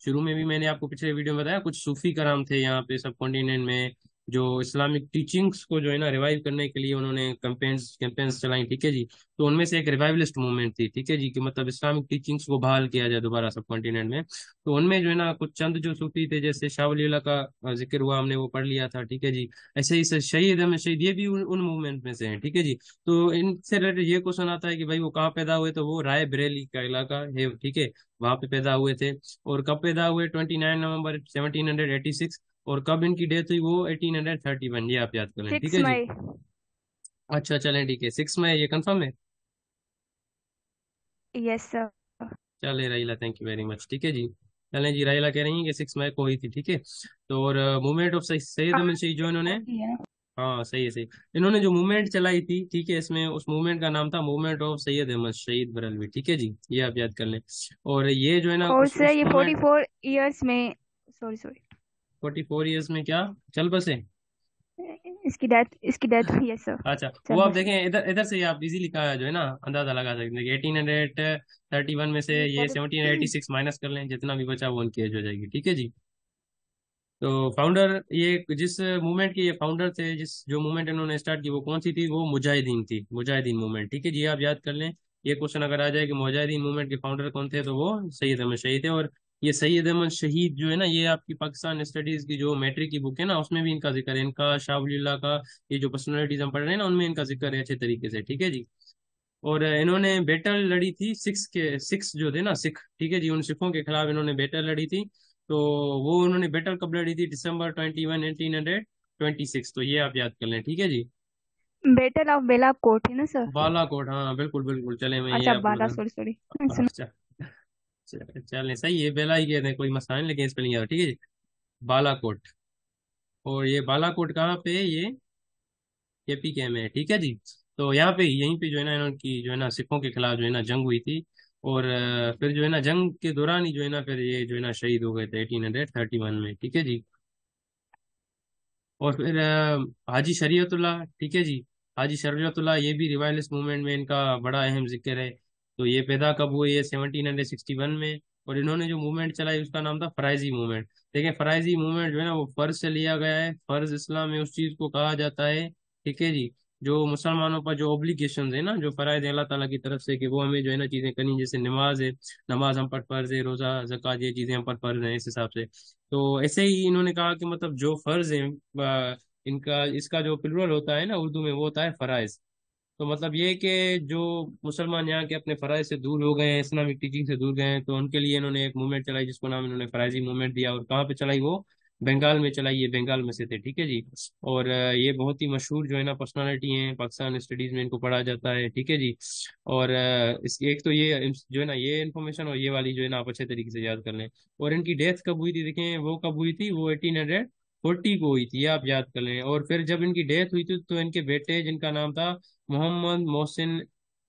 शुरू में भी मैंने आपको पिछले वीडियो में बताया, कुछ सूफी कराम थे यहाँ पे सब कॉन्टिनेंट में, जो इस्लामिक टीचिंग्स को जो है ना रिवाइव करने के लिए उन्होंने कैंपेन्स कैंपेन्स चलाई, ठीक है जी। तो उनमें से एक रिवाइवलिस्ट मूवमेंट थी, ठीक है जी, कि मतलब इस्लामिक टीचिंग्स को बहाल किया जाए दोबारा सब कॉन्टिनेंट में। तो उनमें जो है ना कुछ चंद जो सूफी थे, जैसे शाह वली अल्लाह का जिक्र हुआ, हमने वो पढ़ लिया था, ठीक है जी। ऐसे ही शहीद अहमद शहीद, ये भी उन मूवमेंट में से हैं, ठीक है जी। तो इनसे रिलेटेड ये क्वेश्चन आता है कि भाई वो कहाँ पैदा हुए, तो वो राय बरेली का इलाका है, ठीक है, वहां पे पैदा हुए थे। और कब पैदा हुए? 29 नवंबर 1786। और कब इनकी डेथ हुई? वो 1831, ये आप याद कर लें, ठीक 6 है जी। मई। अच्छा चलें, ठीक है, 6 मई, ये कंफर्म है? Yes sir. चले Raila, thank you very much. ठीक है जी, चलें जी। राइला कह रही हैं कि 6 मई को हुई थी। ठीक है, तो और मूवमेंट ऑफ सैयद अहमद शहीद जो इन्होंने, होती है ना। हाँ सही है सही, इन्होंने जो मूवमेंट चलाई थी, ठीक है, इसमें उस मूवमेंट का नाम था मूवमेंट ऑफ सैयद अहमद शहीद बरेलवी। ठीक है जी, ये आप याद कर लें। और ये जो है ना और सर उस ये मूवमेंट 44 ईयर्स में, सॉरी सॉरी, 44 ईयर्स में क्या चल बसे। इसकी डेथ हुई है सर। अच्छा, वो चल आप बस। देखें इधर, इधर से आप इजीली का जो है ना अंदाजा लगा सकते हैं कि 1831 में से ये 1786 माइनस कर लें, जितना भी बचा वो उनकी एज हो जाएगी। ठीक है जी। तो फाउंडर, ये जिस मूवमेंट के ये फाउंडर थे, जिस जो मूवमेंट इन्होंने स्टार्ट की वो कौन सी थी, वो मुजाहिदीन थी, मुजाहिदीन मूवमेंट। ठीक है जी, आप याद कर लें। ये क्वेश्चन अगर आ जाए कि मुजाहिदीन मूवमेंट के फाउंडर कौन थे, तो वो सैयद अहमद शहीद थे। और ये सैयद अहमद शहीद जो है ना, ये आपकी पाकिस्तान स्टडीज की जो मैट्रिक की बुक है ना, उसमें भी इनका जिक्र है, इनका शाह वलीउल्लाह का, ये जो पर्सनैलिटीज हम पढ़ रहे हैं ना, उनमें इनका जिक्र है अच्छे तरीके से। ठीक है जी। और इन्होंने बैटल लड़ी थी सिक्स जो थे ना सिख, ठीक है जी, उन सिखों के खिलाफ इन्होंने बैटल लड़ी थी। तो वो उन्होंने बैटल कब लड़ी थी, December 21, 1826। तो ये आप याद कर लें। ठीक है जी। बेटल ऑफ बेला कोट है ना सर। बालाकोट, हाँ बिल्कुल बिल्कुल, चले मैं ये अच्छा आपको बाला, बता। Sorry sorry. अच्छा, चले सही है, बेला ही कहते हैं, कोई मसला नहीं, लेकिन स्पेलिंग याद, ठीक है जी। बालाकोट। और ये बालाकोट कहाँ पे है, ये KPK में है। ठीक है जी। तो यहाँ पे यहीं पे जो है ना इनकी जो है ना सिखों के खिलाफ जो है ना जंग हुई थी। और फिर जो है ना जंग के दौरान ही जो है ना फिर ये जो है ना शहीद हो गए थे 1831 में। ठीक है जी। और फिर हाजी शरीयतुल्लाह, ठीक है जी, हाजी शरीयतुल्लाह, ये भी रिवाइलिस्ट मूवमेंट में इनका बड़ा अहम जिक्र है। तो ये पैदा कब हुए, ये 1761 में। और इन्होंने जो मूवमेंट चलाई उसका नाम था फराइजी मूवमेंट। देखिए फराइजी मूवमेंट जो है ना वो फर्ज से लिया गया है। फर्ज इस्लाम में उस चीज को कहा जाता है, ठीक है जी, जो मुसलमानों पर जो ऑब्लिगेशन है ना, जो फराइज है अल्लाह ताला की तरफ से, कि वो हमें जो है ना चीजें करनी, जैसे नमाज है, नमाज हम पर फर्ज है, रोजा ज़कात, ये चीजें हम पर फर्ज है, इस हिसाब से। तो ऐसे ही इन्होंने कहा कि मतलब जो फर्ज है, इनका इसका जो प्लुरल होता है ना उर्दू में, वो होता है फराइज। तो मतलब ये कि जो मुसलमान यहाँ के अपने फराइज से दूर हो गए हैं, इस्लामिक टीचिंग से दूर गए हैं, तो उनके लिए इन्होंने एक मूवमेंट चलाई जिसको नाम इन्होंने फराइजी मूवमेंट दिया। और कहाँ पे चलाई वो, बंगाल में चलाई, ये बंगाल में से थे। ठीक है जी। और ये बहुत ही मशहूर जो है ना पर्सनालिटी हैं, पाकिस्तान स्टडीज में इनको पढ़ा जाता है। ठीक है जी। और इस एक तो ये जो है ना ये इन्फॉर्मेशन, और ये वाली जो है ना आप अच्छे तरीके से याद कर लें। और इनकी डेथ कब हुई थी, देखें वो कब हुई थी, वो 1840 को हुई थी, ये आप याद कर लें। और फिर जब इनकी डेथ हुई थी तो इनके बेटे जिनका नाम था मोहम्मद मोहसिन,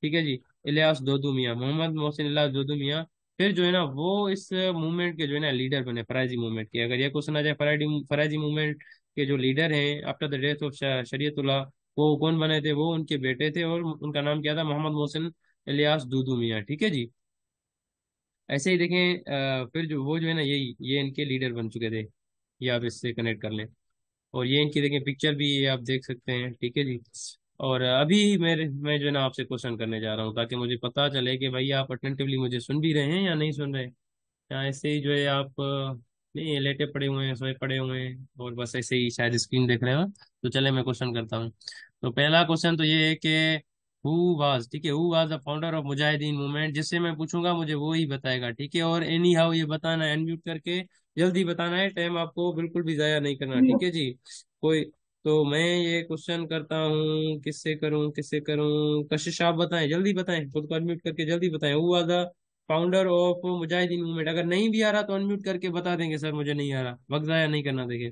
ठीक है जी, इलियास दोदू मियाँ, मोहम्मद मोहसिन इलियास दोदू मियाँ, फिर जो है ना वो इस मूवमेंट के जो है ना लीडर बने, फराइजी मूवमेंट के। अगर ये क्वेश्चन आ जाए, फराइजी फराइजी मूवमेंट के जो लीडर हैं आफ्टर द डेथ ऑफ शरीयतुल्लाह, वो कौन बने थे, वो उनके बेटे थे। और उनका नाम क्या था, मोहम्मद मोहसिन इलियास दूदू मियाँ। ठीक है जी। ऐसे ही देखें फिर जो वो जो है ना ये इनके लीडर बन चुके थे, ये आप इससे कनेक्ट कर लें। और ये इनकी देखें पिक्चर भी, ये आप देख सकते हैं। ठीक है जी। और अभी मैं जो है ना आपसे क्वेश्चन करने जा रहा हूँ, ताकि मुझे पता चले कि भाई आप अटेंटिवली मुझे सुन भी रहे हैं या नहीं सुन रहे। या ऐसे ही जो है आप नहीं लेटे पड़े हुए हैं, सोए पड़े हुए हैं, और बस ऐसे ही शायद स्क्रीन देख रहे हो। तो चले मैं क्वेश्चन करता हूँ। तो पहला क्वेश्चन तो ये है कि हु वाज, ठीक है, who was the founder of Mujahideen movement, जिससे मैं पूछूंगा मुझे वो ही बताएगा। ठीक है, और एनी हाउ ये बताना है, अनम्यूट करके जल्दी बताना है, टाइम आपको बिल्कुल भी जाया नहीं करना। ठीक है जी। कोई, तो मैं ये क्वेश्चन करता हूँ, किससे करूँ किससे करूँ, कशिश आप बताएं, जल्दी बताएं, खुद को अनम्यूट करके जल्दी बताएं। Who was the founder of Mujahideen movement, अगर नहीं भी आ रहा तो अनम्यूट करके बता देंगे, सर मुझे नहीं आ रहा, वक्त जाया नहीं करना। देखिए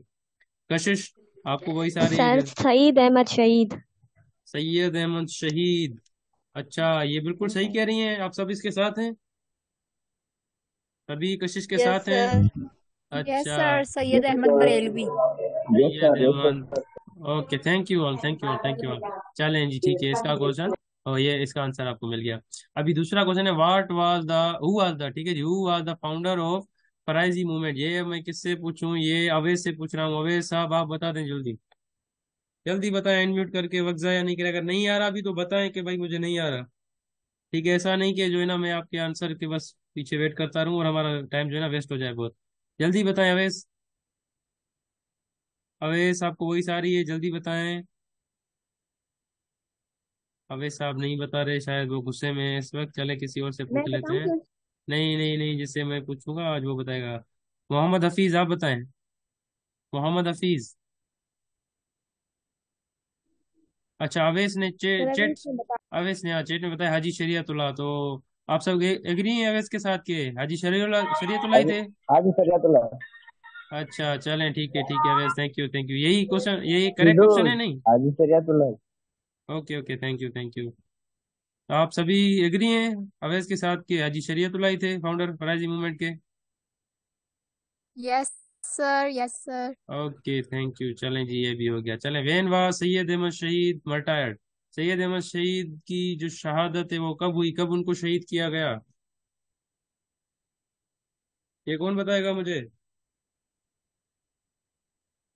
कशिश, आपको वही सारी सर है। सईद अहमद शहीद। सैयद अहमद शहीद, अच्छा ये बिल्कुल सही कह रही हैं, आप सब इसके साथ हैं, सभी कशिश के यस साथ हैं। सर। यस अच्छा, sir, Syed Ahmad Barelvi. Syed Ahmad, okay, thank you all, thank you all, thank you all. चलें जी, ठीक है, इसका क्वेश्चन और ये इसका आंसर आपको मिल गया। अभी दूसरा क्वेश्चन है, what was the, who was the, ठीक है जी, who was the founder of Faraizi movement. ये मैं किससे पूछूं, ये अवैध से पूछ रहा हूँ। अवैध साहब आप बता दें, जल्दी जल्दी बताएं, अनम्यूट करके, वक्त जाया नहीं करें। अगर नहीं आ रहा अभी तो बताएं कि भाई मुझे नहीं आ रहा। ठीक है, ऐसा नहीं कि जो है ना मैं आपके आंसर के बस पीछे वेट करता रहूं और हमारा टाइम जो है ना वेस्ट हो जाए बहुत। जल्दी बताएं अवैस, अवैस आपको वही सारी है, जल्दी बताएं। अवैस साहब नहीं बता रहे, शायद वो गुस्से में है इस वक्त। चले किसी और से मैं पूछ लेते बताऊं हैं। क्या? नहीं नहीं नहीं, जिससे मैं पूछूंगा आज वो बताएगा। मोहम्मद हफीज आप बताएं, मोहम्मद हफीज। अच्छा, अवैस ने सर अभी चेट, इसमें बता। अवैस ने हाँ चेट में बताया हाजी शरीयतुल्लाह। तो आप सब एग्री हैं अवैस के साथ के हाजी शरीयतुल्लाह ही हाजी थे? हाजी शरियतुल्लाह। अच्छा चलें, ठीक है Awais, thank you thank you. यही क्वेश्चन, यही करेक्ट ऑप्शन फिरोज है नहीं? Haji Shariatullah. Okay okay, thank you. तो आप सभी एग्री हैं अवैस के साथ के हाजी शरीयतुल्लाह ही थे फाउंडर फराजी मूवमेंट के? Yes sir, yes sir. Okay thank you. चलें जी, ये भी हो गया। चलें, वेन वाज सैयद अहमद शहीद मर्टायर्ड? सैयद अहमद शहीद की जो शहादत है वो कब हुई, कब उनको शहीद किया गया? ये कौन बताएगा मुझे?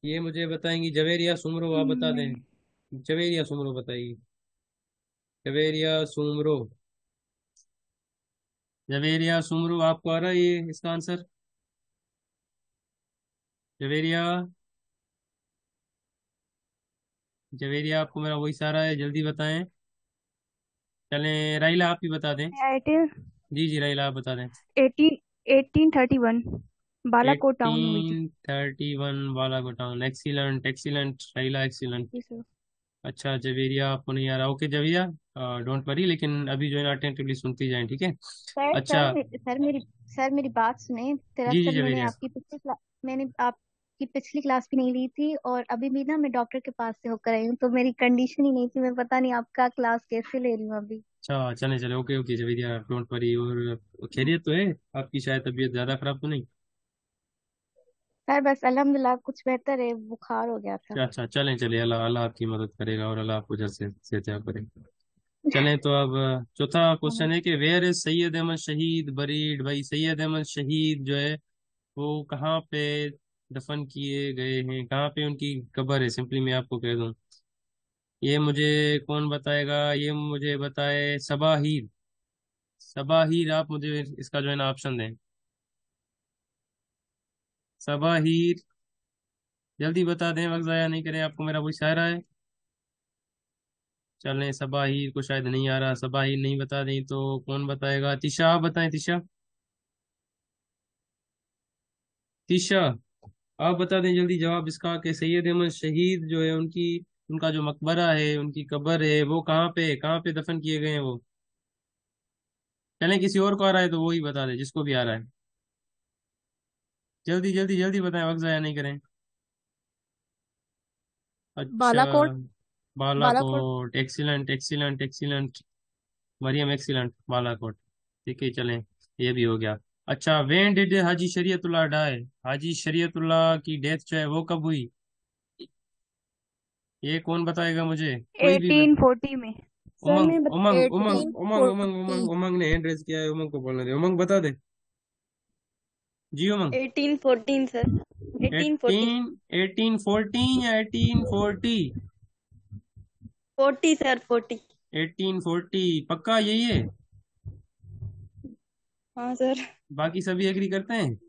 ये मुझे बताएंगी जवेरिया सुमरो, आप बता दें। जवेरिया सुमरो बताइए। जवेरिया सुमरो, जवेरिया सुमरो, आपको आ रहा है ये इसका आंसर? जवेरिया, जवेरिया आपको मेरा वही सारा है, जल्दी बताएं। चलें राइला, आप ही बता दें। इट इज जी राइला आप बता दें। 1831 बालाकोट टाउन हुई थी। 1831 Balakot town. Excellent excellent Raila, excellent. जी सर। अच्छा जवेरिया आपको नहीं आ रहा, ओके जवेरिया, डोंट वरी, लेकिन अभी जो है ना अटेंटिवली सुनती जाएं, ठीक है? सर अच्छा। सर मेरी बात सुने। जी दरअसल जवेरिया। मैंने आपकी पिछली क्लास भी नहीं ली थी, और अभी भी ना मैं डॉक्टर के पास से होकर आई हूँ, तो मेरी कंडीशन ही नहीं थी। मैं पता नहीं आपका क्लास कैसे ले रही हूँ अभी। अच्छा चले चले, okay okay Javeria, don't worry. और खैरियत तो है आपकी? शायद तबीयत ज्यादा खराब तो नहीं? सर बस अल्हम्दुलिल्लाह कुछ बेहतर है, बुखार हो गया था। अच्छा चलें, चले, अल्लाह अल्लाह आपकी मदद करेगा और अल्लाह आपको जल्द से सेहत करेगा। चलें तो अब चौथा क्वेश्चन है कि वेयर इज सैयद अहमद शहीद बरीड? भाई सैयद अहमद शहीद जो है वो कहाँ पे दफन किए गए हैं, कहाँ पे उनकी कब्र है? सिंपली मैं आपको कह दूं, ये मुझे कौन बताएगा? ये मुझे बताए सबाहीर। सबाहीर, आप मुझे इसका जो है ना ऑप्शन दें। सबाहीर, जल्दी बता दें, वक्त जाया नहीं करें, आपको मेरा कोई इशारा है। चलें, सबाहीर को शायद नहीं आ रहा, सबाहीर नहीं बता दें तो कौन बताएगा? तिशा, आप बताएं तिशा। तिशा, आप बता दें जल्दी जवाब इसका कि सैयद अहमद शहीद जो है उनकी, उनका जो मकबरा है, उनकी कब्र है, वो कहाँ पे दफन किए गए हैं वो? चलें, किसी और को आ रहा है तो वो ही बता दे, जिसको भी आ रहा है। जल्दी जल्दी जल्दी बताएं, वक्त जाया नहीं करें। अच्छा, Balakot. Balakot. Balakot, excellent excellent excellent. Mariam excellent, Balakot. ठीक है चलें, ये भी हो गया। अच्छा, when did Haji Shariatullah die? Haji Shariatullah की डेथ जो है वो कब हुई? ये कौन बताएगा मुझे? कोई भी 1840 में। सर उमंग मैं उमंग उमंग एटीन उमंग उमंग फोर्टी उमंग उमंग ने हैंड रेज किया है, उमंग को बोलने दे। उमंग बता दे। जी उमंग। 1814 सर, 1814। 1814 या 1840? 40 सर, 40। 1840 पक्का यही है? हाँ सर। बाकी सभी एग्री करते हैं?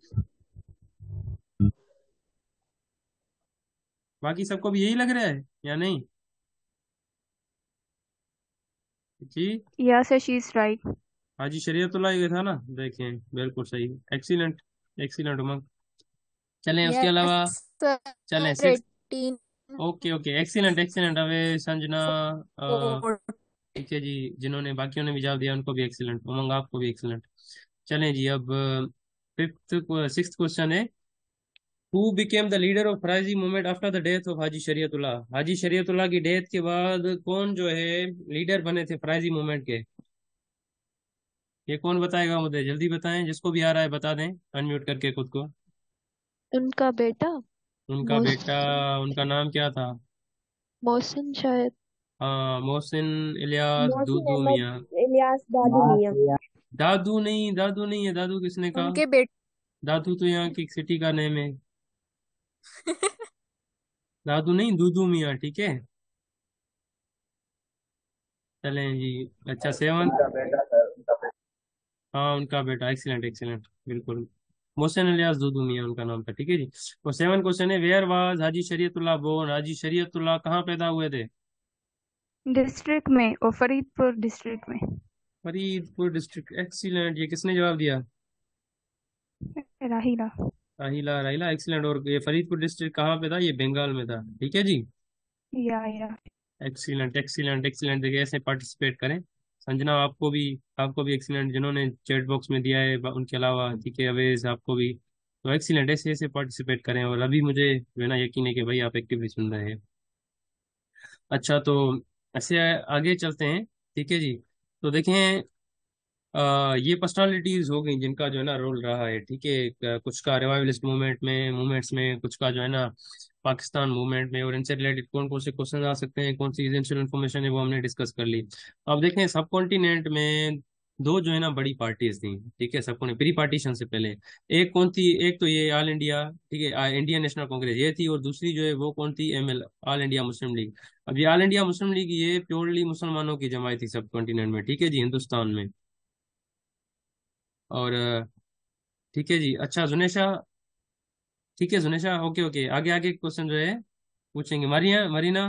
बाकी सबको भी यही लग रहा है या नहीं? जी। या सर, शी इज राइट। हाजी शरीयतुल्लाह ये था ना, देखें बिल्कुल सही। एक्सीलेंट एक्सीलेंट उमंग। चलें उसके यस अलावा, चलें sir. Six. 18 okay okay, excellent excellent. Away Sanjana, forty. ठीक है जी, जिन्होंने बाकियों ने भी जवाब दिया उनको भी एक्सीलेंट। उमंग आपको भी एक्सीलेंट। चलें जी, अब फिफ्थ सिक्स्थ क्वेश्चन है, who became the leader of Faraizi movement after the death of Haji Shariatullah? Haji Shariatullah की डेथ के बाद कौन जो है लीडर बने थे फराइजी मूवमेंट के? ये कौन बताएगा मुझे? जल्दी बताएं, जिसको भी आ रहा है बता दें अनम्यूट करके खुद को। उनका बेटा उनका मोहस बेटा, उनका नाम क्या था? मोहसिन शायद। हाँ, मोहसिन इलियास मोहसिन दूदू अहमद मियाँ। इलियास दादू मियां। दादू नहीं, दादू नहीं है। दादू किसने कहा? उनके बेटे। दादू तो यहाँ की सिटी का नेम है। दादू नहीं, दूदू मियाँ, ठीक है? चलें जी। अच्छा सेवन। उनका बेटा सर, उनका बेटा। हाँ उनका बेटा, एक्सीलेंट एक्सीलेंट, बिल्कुल। मोहसिन इलियास दूदू मियाँ उनका नाम था, ठीक है जी। और सेवन क्वेश्चन है, वेयर वाज हाजी शरीयतुल्लाह बोर्न? हाजी शरीयतुल्लाह कहाँ पैदा हुए थे? डिस्ट्रिक्ट में, और फरीदपुर डिस्ट्रिक्ट में। Faridpur district, excellent. ये किसने जवाब दिया? राहिला। राहिला, राहिला एक्सीलेंट। और ये फरीदपुर डिस्ट्रिक्ट कहाँ पे था? ये बंगाल में था, ठीक है जी। या एक्सीलेंट एक्सीलेंट एक्सीलेंट। देखिए ऐसे पार्टिसिपेट करें, संजना आपको भी एक्सीलेंट, जिन्होंने चैट बॉक्स में दिया है उनके अलावा, ठीक है, अवेज आपको भी। तो एक्सीलेंट, ऐसे ऐसे पार्टिसिपेट करें, और अभी मुझे जो है ना यकीन है कि भाई आप एक्टिवली सुन रहे हैं। अच्छा, तो ऐसे आगे चलते हैं, ठीक है जी। तो देखें, ये पर्सनालिटीज हो गई जिनका जो है ना रोल रहा है, ठीक है। कुछ का रिवाइवलिस्ट मूवमेंट्स में, कुछ का जो है ना पाकिस्तान मूवमेंट में, और इनसे रिलेटेड कौन कौन से क्वेश्चन आ सकते हैं, कौन सी एसेंशियल इन्फॉर्मेशन है, वो हमने डिस्कस कर ली। अब देखें, सब कॉन्टिनेंट में दो जो है ना बड़ी पार्टीज थी, ठीक है, सब प्री पार्टीशन से पहले। एक कौन थी? एक तो ये ऑल इंडिया, ठीक है, इंडियन नेशनल कांग्रेस ये थी, और दूसरी जो है वो कौन थी? ML, all India Muslim league. अब ये ऑल इंडिया मुस्लिम लीग ये प्योरली मुसलमानों की जमात थी सब कॉन्टिनेंट में, ठीक है जी, हिंदुस्तान में। और ठीक है जी। अच्छा जुनेशा, ठीक है जुनेशा, ओके ओके, आगे आगे क्वेश्चन जो है पूछेंगे। मरिया मरीना,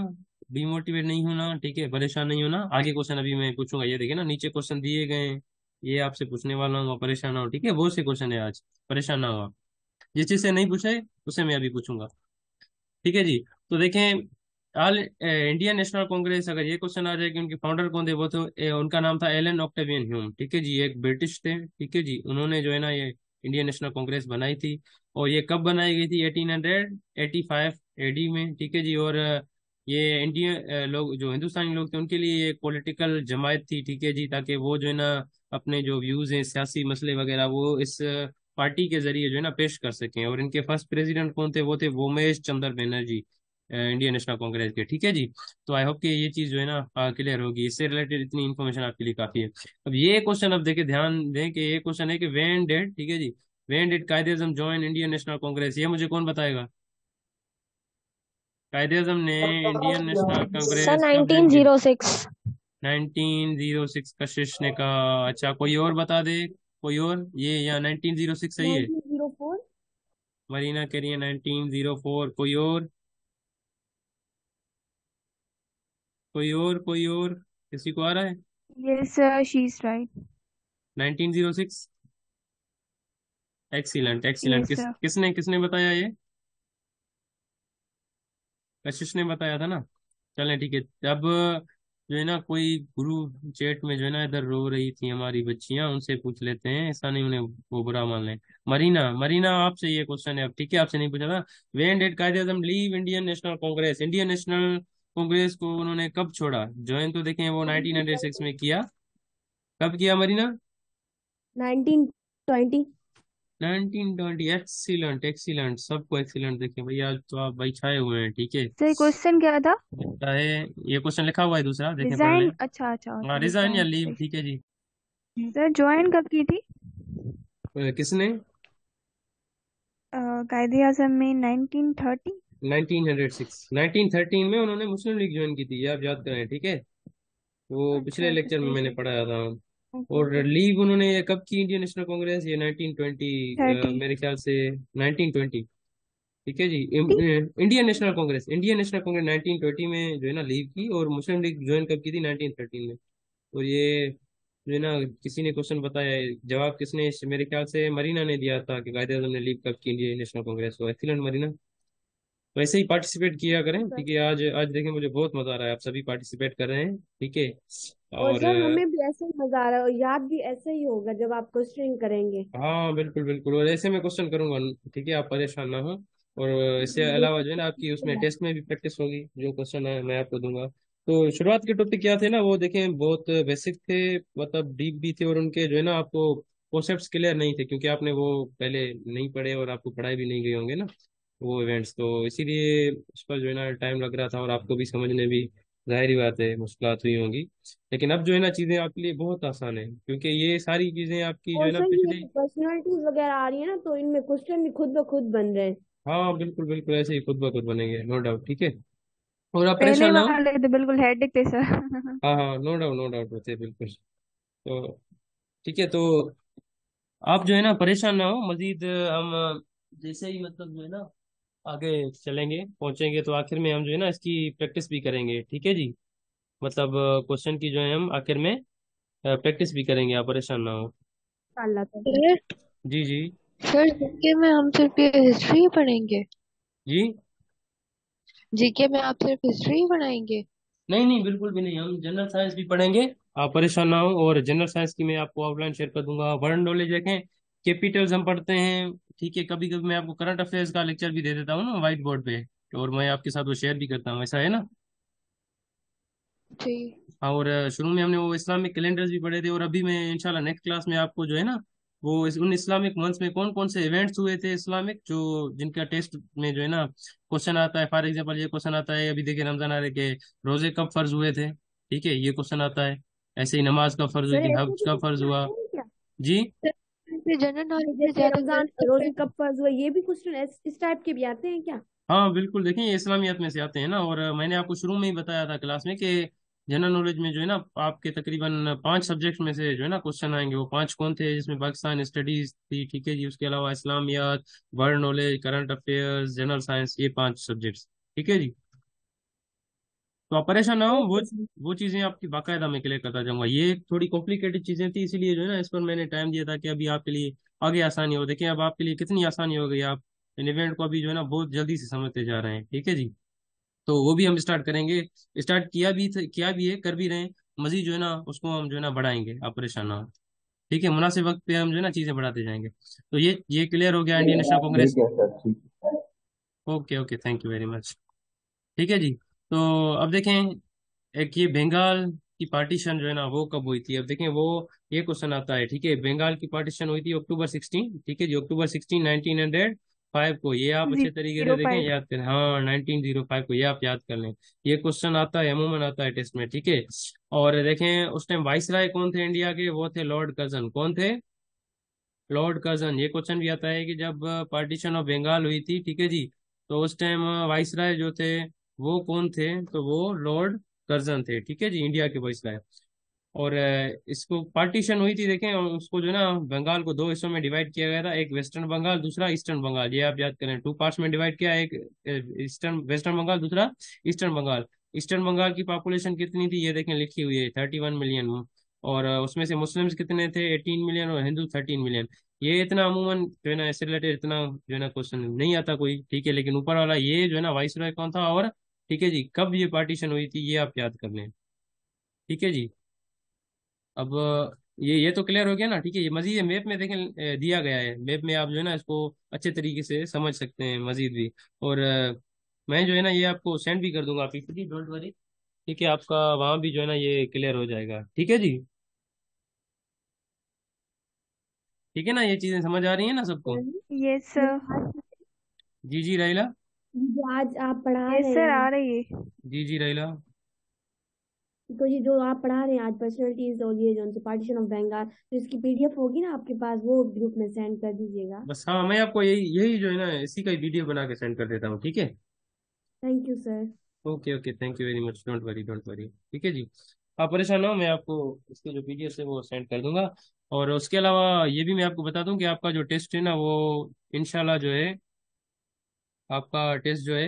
डिमोटिवेट नहीं होना, ठीक है, परेशान नहीं होना। आगे क्वेश्चन अभी मैं पूछूंगा, ये देखिए ना नीचे क्वेश्चन दिए गए हैं, ये आपसे पूछने वाला हूँ, परेशान ना हो, ठीक है। बहुत से क्वेश्चन है आज, परेशान ना हो आप। जिस चीज से नहीं पूछे उसे मैं अभी पूछूंगा, ठीक है जी। तो देखें, ऑल इंडियन नेशनल कांग्रेस, अगर ये क्वेश्चन आ जाए कि उनके फाउंडर कौन थे, वो तो उनका नाम था एलन ऑक्टेवियन ह्यूम, ठीक है जी, एक ब्रिटिश थे, ठीक है जी। उन्होंने जो है ना ये इंडियन नेशनल कांग्रेस बनाई थी, और ये कब बनाई गई थी? 1885 एडी में, ठीक है जी। और ये इंडियन लोग, जो हिंदुस्तानी लोग थे, उनके लिए ये पॉलिटिकल जमात थी, ठीक है जी, ताकि वो जो है ना अपने जो व्यूज हैं, सियासी मसले वगैरह, वो इस पार्टी के जरिए जो है ना पेश कर सकें। और इनके फर्स्ट प्रेसिडेंट कौन थे? वो थे वोमेश चंद्र बनर्जी, इंडियन नेशनल कांग्रेस के, ठीक है जी। तो आई होप कि ये चीज जो है ना क्लियर होगी, इससे रिलेटेड इतनी इन्फॉर्मेशन आपके लिए काफी है। अब ये क्वेश्चन, अब देखिए ध्यान दें कि ये क्वेश्चन है कि व्हेन डिड, ठीक है जी, when did Quaid-e Azam join Indian National Congress? ये मुझे कौन बताएगा? कायदे आजम ने इंडियन नेशनल सन कांग्रेस कब ज्वाइन की? 1906। 1906, कशिश ने कहा। अच्छा, कोई और बता दे, कोई और, ये या 1906 सही है? 1904। मरीना कह रही है 1904, कोई और? कोई और किसी को आ रहा है? Yes, she is right. 1906। Excellent excellent, Yes, sir. किसने किसने बताया ये? कशिश ने बताया था ना। चलें ठीक है। अब जो है ना कोई गुरु चैट में जो है ना इधर रो रही थी हमारी बच्चियां, उनसे पूछ लेते हैं, ऐसा नहीं उन्हें वो बुरा मान लें। मरीना मरीना, आपसे ये क्वेश्चन है अब, ठीक है, आपसे नहीं पूछा था। When did Quaid-e Azam leave Indian National Congress? Indian National Congress को उन्होंने कब छोड़ा? ज्वाइन तो देखें वो 1906 में किया। कब किया मरीना? 1920। 1920। एक्सीलेंट एक्सीलेंट, सबको एक्सीलेंट। देखें भाई, आज तो आप भाई छाए हुए हैं, ठीक है। सर क्वेश्चन क्या था? लगता है ये क्वेश्चन लिखा हुआ है दूसरा, देखें पढ़ लें। रिजाइन, अच्छा अच्छा हाँ, अच्छा, रिजाइन या रिजाइन। लीव, ठीक है जी। सर ज्वाइन कब की थी? किसने? कायदे आजम में 1930। 1913 में उन्होंने मुस्लिम लीग ज्वाइन की थी, ये आप याद करें, ठीक है। वो अच्छा पिछले अच्छा, लेक्चर में सही मैंने सही। पढ़ाया था। ओके और ओके। लीग उन्होंने ये कब की इंडियन नेशनल कांग्रेस? ये 1920, 30। मेरे ख्याल से 1920, ठीक है जी। इंडियन नेशनल कांग्रेस 1920 में जो है ना लीग की, और मुस्लिम लीग ज्वाइन कब की थी? 1913 में। और ये जो है ना किसी ने क्वेश्चन बताया है, जवाब किसने? मेरे ख्याल से मरीना ने दिया था कि कायदे आजम ने लीग कब की इंडियन नेशनल कांग्रेस को। एक्सीलेंट मरीना, वैसे ही पार्टिसिपेट किया करें, ठीक है। आज आज देखें मुझे बहुत मजा आ रहा है, आप सभी पार्टिसिपेट कर रहे हैं, ठीक है। और और सर हमें भी ऐसे ही मजा आ रहा है, और याद भी ऐसे ही होगा जब आप क्वेश्चन करेंगे। हाँ बिल्कुल बिल्कुल, और ऐसे मैं क्वेश्चन करूंगा, ठीक है, आप परेशान ना हो। और इसके अलावा जो है ना आपकी उसमें टेस्ट में भी प्रैक्टिस होगी, जो क्वेश्चन है मैं आपको दूंगा। तो शुरुआत के टॉपिक क्या थे ना, वो देखें बहुत बेसिक थे, मतलब डीप भी थे, और उनके जो है ना आपको कॉन्सेप्ट्स क्लियर नहीं थे, क्योंकि आपने वो पहले नहीं पढ़े और आपको पढ़ाई भी नहीं गए होंगे ना वो इवेंट्स, तो इसीलिए उस पर जो है ना टाइम लग रहा था, और आपको भी समझने भी जाहिर ही बात है मुश्किलात हुई होंगी। लेकिन अब जो है ना चीज़ें आपके लिए बहुत आसान है, क्योंकि ये सारी चीज़ें आपकी जो और है ना सर ये पिछली। पर्सनालिटीज वगैरह आ रही है ना, तो इनमें क्वेश्चन भी खुद ब खुद बन रहे हैं। हाँ बिल्कुल बिल्कुल, ऐसे ही खुद ब खुद बनेंगे, नो डाउट, ठीक है। और आप पहले परेशान ना हो। वाले तो बिल्कुल हेडेक थे सर। हाँ हाँ, नो डाउट होते हैं, बिल्कुल। तो ठीक है, तो आप जो है ना परेशान ना हो मजीद, हम जैसे ही मतलब जो है ना आगे चलेंगे पहुंचेंगे, तो आखिर में हम जो है ना इसकी प्रैक्टिस भी करेंगे, ठीक है जी। मतलब क्वेश्चन की जो है हम आखिर में प्रैक्टिस भी करेंगे, आप परेशान ना हो। अल्लाह तो। सर जी जी। सर जीके में हम सिर्फ ये हिस्ट्री ही पढ़ेंगे? जी। जीके में आप सिर्फ हिस्ट्री ही पढ़ाएंगे? नहीं नहीं, बिल्कुल भी नहीं, हम जनरल साइंस भी पढ़ेंगे। आप परेशान ना हो। और जनरल साइंस की मैं आपको आउटलाइन शेयर कर दूंगा। वर्ल्ड नॉलेज देखें, कैपिटल्स हम पढ़ते हैं, ठीक है। कभी कभी मैं आपको करंट अफेयर्स का लेक्चर भी दे देता हूँ ना व्हाइट बोर्ड पे, और मैं आपके साथ वो शेयर भी करता हूँ, ऐसा है ना। जी। हाँ, और शुरू में हमने वो इस्लामिक कैलेंडर्स भी पढ़े थे, और अभी मैं इंशाल्लाह नेक्स्ट क्लास में आपको जो है ना, वो उन इस्लामिक मंथ्स में कौन कौन से इवेंट्स हुए थे इस्लामिक, जो जिनका टेस्ट में जो है ना क्वेश्चन आता है। फॉर एग्जांपल ये क्वेश्चन आता है, अभी देखिए रमजान आ रहे के रोजे कब फर्ज हुए थे, ठीक है, ये क्वेश्चन आता है। ऐसे ही नमाज कब फर्ज हुई सर थी, ऐसे हज भी कब फर्ज क्वेश्चन हुआ। आते हैं क्या? जी। जनरल नॉलेज में जैसे ज्यादा रमजान करंट रोजे अफेयर। कब फर्ज हुआ, ये भी क्वेश्चन इस टाइप के भी आते हैं क्या? हाँ बिल्कुल, देखिए ये इस्लामियत में से आते हैं ना। और मैंने आपको शुरू में ही बताया था क्लास में कि जनरल नॉलेज में जो है ना आपके तकरीबन 5 सब्जेक्ट में से जो है ना क्वेश्चन आएंगे। वो 5 कौन थे, जिसमें पाकिस्तान स्टडीज थी, ठीक है जी, उसके अलावा Islamiat, world knowledge, current affairs, general science, ये 5 सब्जेक्ट्स, ठीक है जी। तो आप परेशान ना हो, ओके सर। वो चीजें आपकी बाकायदा मैं क्लियर करता जाऊंगा। ये थोड़ी कॉम्प्लिकेटेड चीजें थी, इसीलिए जो है ना इस पर मैंने टाइम दिया था कि अभी आपके लिए आगे आसानी हो। देखिए अब आपके लिए कितनी आसानी हो गई, आप इन इवेंट को अभी जो है ना बहुत जल्दी से समझते जा रहे हैं, ठीक है जी। तो वो भी हम स्टार्ट करेंगे। स्टार्ट किया भी है, कर भी रहे हैं। मजीद जो है ना उसको हम जो है ना बढ़ाएंगे, आप परेशान ना हो, ठीक है। मुनासिब वक्त पे हम जो है ना चीजें बढ़ाते जाएंगे। तो ये क्लियर हो गया इंडियन नेशनल कांग्रेस। ठीक है सर, ठीक है। Okay okay, thank you very much. ठीक है जी। तो अब देखें, एक ये बंगाल की पार्टीशन जो है ना वो कब हुई थी, अब देखें वो ये क्वेश्चन आता है, ठीक है। बंगाल की पार्टीशन हुई थी अक्टूबर 16, ठीक है जी, अक्टूबर 16 1905 को। ये आप अच्छे तरीके से जीरो देखें, फाइव याद करें, हाँ 1905 को, ये आप याद कर लें। ये क्वेश्चन आता है, अमूमन आता है टेस्ट में, ठीक है। और देखें उस टाइम वाइसराय कौन थे इंडिया के, वो थे लॉर्ड कर्जन। कौन थे? Lord Curzon. ये क्वेश्चन भी आता है कि जब पार्टीशन ऑफ बंगाल हुई थी, ठीक है जी, तो उस टाइम वाइसराय जो थे वो कौन थे, तो वो लॉर्ड कर्जन थे, ठीक है जी, इंडिया के वाइसराय। और इसको पार्टीशन हुई थी देखें, और उसको जो है ना बंगाल को 2 हिस्सों में डिवाइड किया गया था, एक वेस्टर्न बंगाल, दूसरा ईस्टर्न बंगाल। ये आप याद करें, 2 पार्ट्स में डिवाइड किया, एक ईस्टर्न वेस्टर्न बंगाल, दूसरा ईस्टर्न बंगाल। ईस्टर्न बंगाल की पॉपुलेशन कितनी थी, ये देखें लिखी हुई है 31 मिलियन। और उसमें से मुस्लिम्स कितने थे, 18 मिलियन, और हिंदू 13 मिलियन। ये इतना अमूमन जो है ना इससे रिलेटेड इतना जो है ना क्वेश्चन नहीं आता कोई, ठीक है। लेकिन ऊपर वाला ये जो है ना वाइसरॉय कौन था, और ठीक है जी कब ये पार्टीशन हुई थी, ये आप याद कर लें, ठीक है जी। अब ये तो क्लियर हो गया ना, ठीक है। ये मजीद मैप में देखें दिया गया है, मैप में आप जो है ना इसको अच्छे तरीके से समझ सकते हैं मजीद भी। और मैं जो है ना ये आपको सेंड भी कर दूंगा पीपीटी, डोंट वरी, ठीक है। आपका वहाँ भी जो है ना ये क्लियर हो जाएगा, ठीक है जी। ठीक है ना, ये चीजें समझ आ रही है ना सबको। सर, यस ये सर। आज जी जी राहिला। जो आज आप पढ़ा यस रहे सर, हैं, आ रही है। जी जी राहिला। तो ये जो आप पढ़ा रहे हैं आज पर्सनैलिटीज और ये जो पार्टीशन ऑफ बंगाल, तो इसकी पीडीएफ होगी ना आपके पास, वो ग्रुप में सेंड कर दीजिएगा। बस हाँ, मैं आपको यही यही जो है ना इसी का वीडियो बना के सेंड कर देता हूँ, ठीक है। Thank you sir. Okay okay, thank you very much, don't worry don't worry, ठीक है जी। आप परेशान ना हो, मैं आपको इसके जो पीडीएफ है वो सेंड कर दूंगा। और उसके अलावा ये भी मैं आपको बता दूं कि आपका जो टेस्ट है ना वो इंशाल्लाह जो है, आपका टेस्ट जो है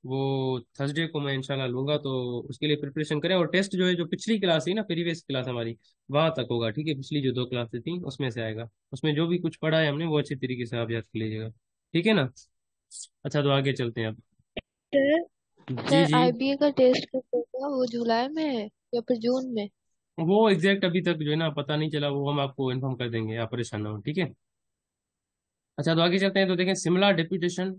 वो थर्सडे को मैं इंशाल्लाह लूंगा। तो उसके लिए प्रिपरेशन करें। और टेस्ट जो है जो पिछली क्लास थी ना, प्रीवियस क्लास हमारी, वहां तक होगा, ठीक है। पिछली जो 2 क्लासेस थी उसमें से आएगा, उसमें जो भी कुछ पढ़ा है हमने वो अच्छी तरीके से आप याद कर लीजिएगा, ठीक है ना। अच्छा, तो आगे चलते हैं अब। सर जी सर जी। आईबीए का टेस्ट कब होगा, वो जुलाई में है या फिर जून में? वो एग्जैक्ट अभी तक जो है ना पता नहीं चला, वो हम आपको इन्फॉर्म कर देंगे, आप परेशान ना हो, ठीक है। अच्छा, तो आगे चलते हैं। तो देखें सिमला डेप्यूटेशन,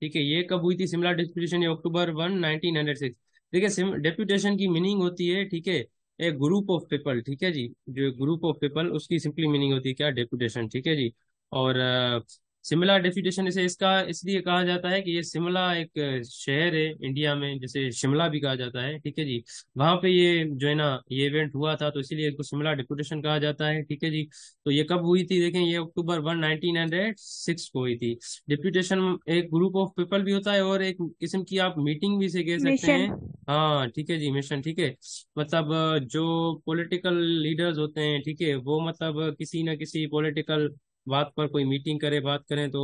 ठीक है, ये कब हुई थी सिमला डेप्यूटेशन, ये अक्टूबर 1 1906। देखिए डेप्यूटेशन की मीनिंग होती है, ठीक है, एक ग्रुप ऑफ पीपल, ठीक है जी, जो ग्रुप ऑफ पीपल, उसकी सिंपली मीनिंग होती है क्या, डेप्यूटेशन, ठीक है जी। और शिमला डेप्यूटेशन इसे इसका इसलिए कहा जाता है कि ये शिमला एक शहर है इंडिया में, जैसे शिमला भी कहा जाता है, ठीक है जी। वहां पे ये जो है ना ये इवेंट हुआ था, तो इसीलिए इसको शिमला डेप्यूटेशन कहा जाता है, ठीक है जी। तो ये कब हुई थी, देखें ये अक्टूबर 1 1906 को हुई थी। डिप्यूटेशन एक ग्रुप ऑफ पीपल भी होता है, और एक किस्म की आप मीटिंग भी इसे कह सकते मिशन। हैं। हाँ ठीक है जी, मिशन, ठीक है। मतलब जो पॉलिटिकल लीडर्स होते हैं, ठीक है, वो मतलब किसी ना किसी पॉलिटिकल बात पर कोई मीटिंग करे, बात करें, तो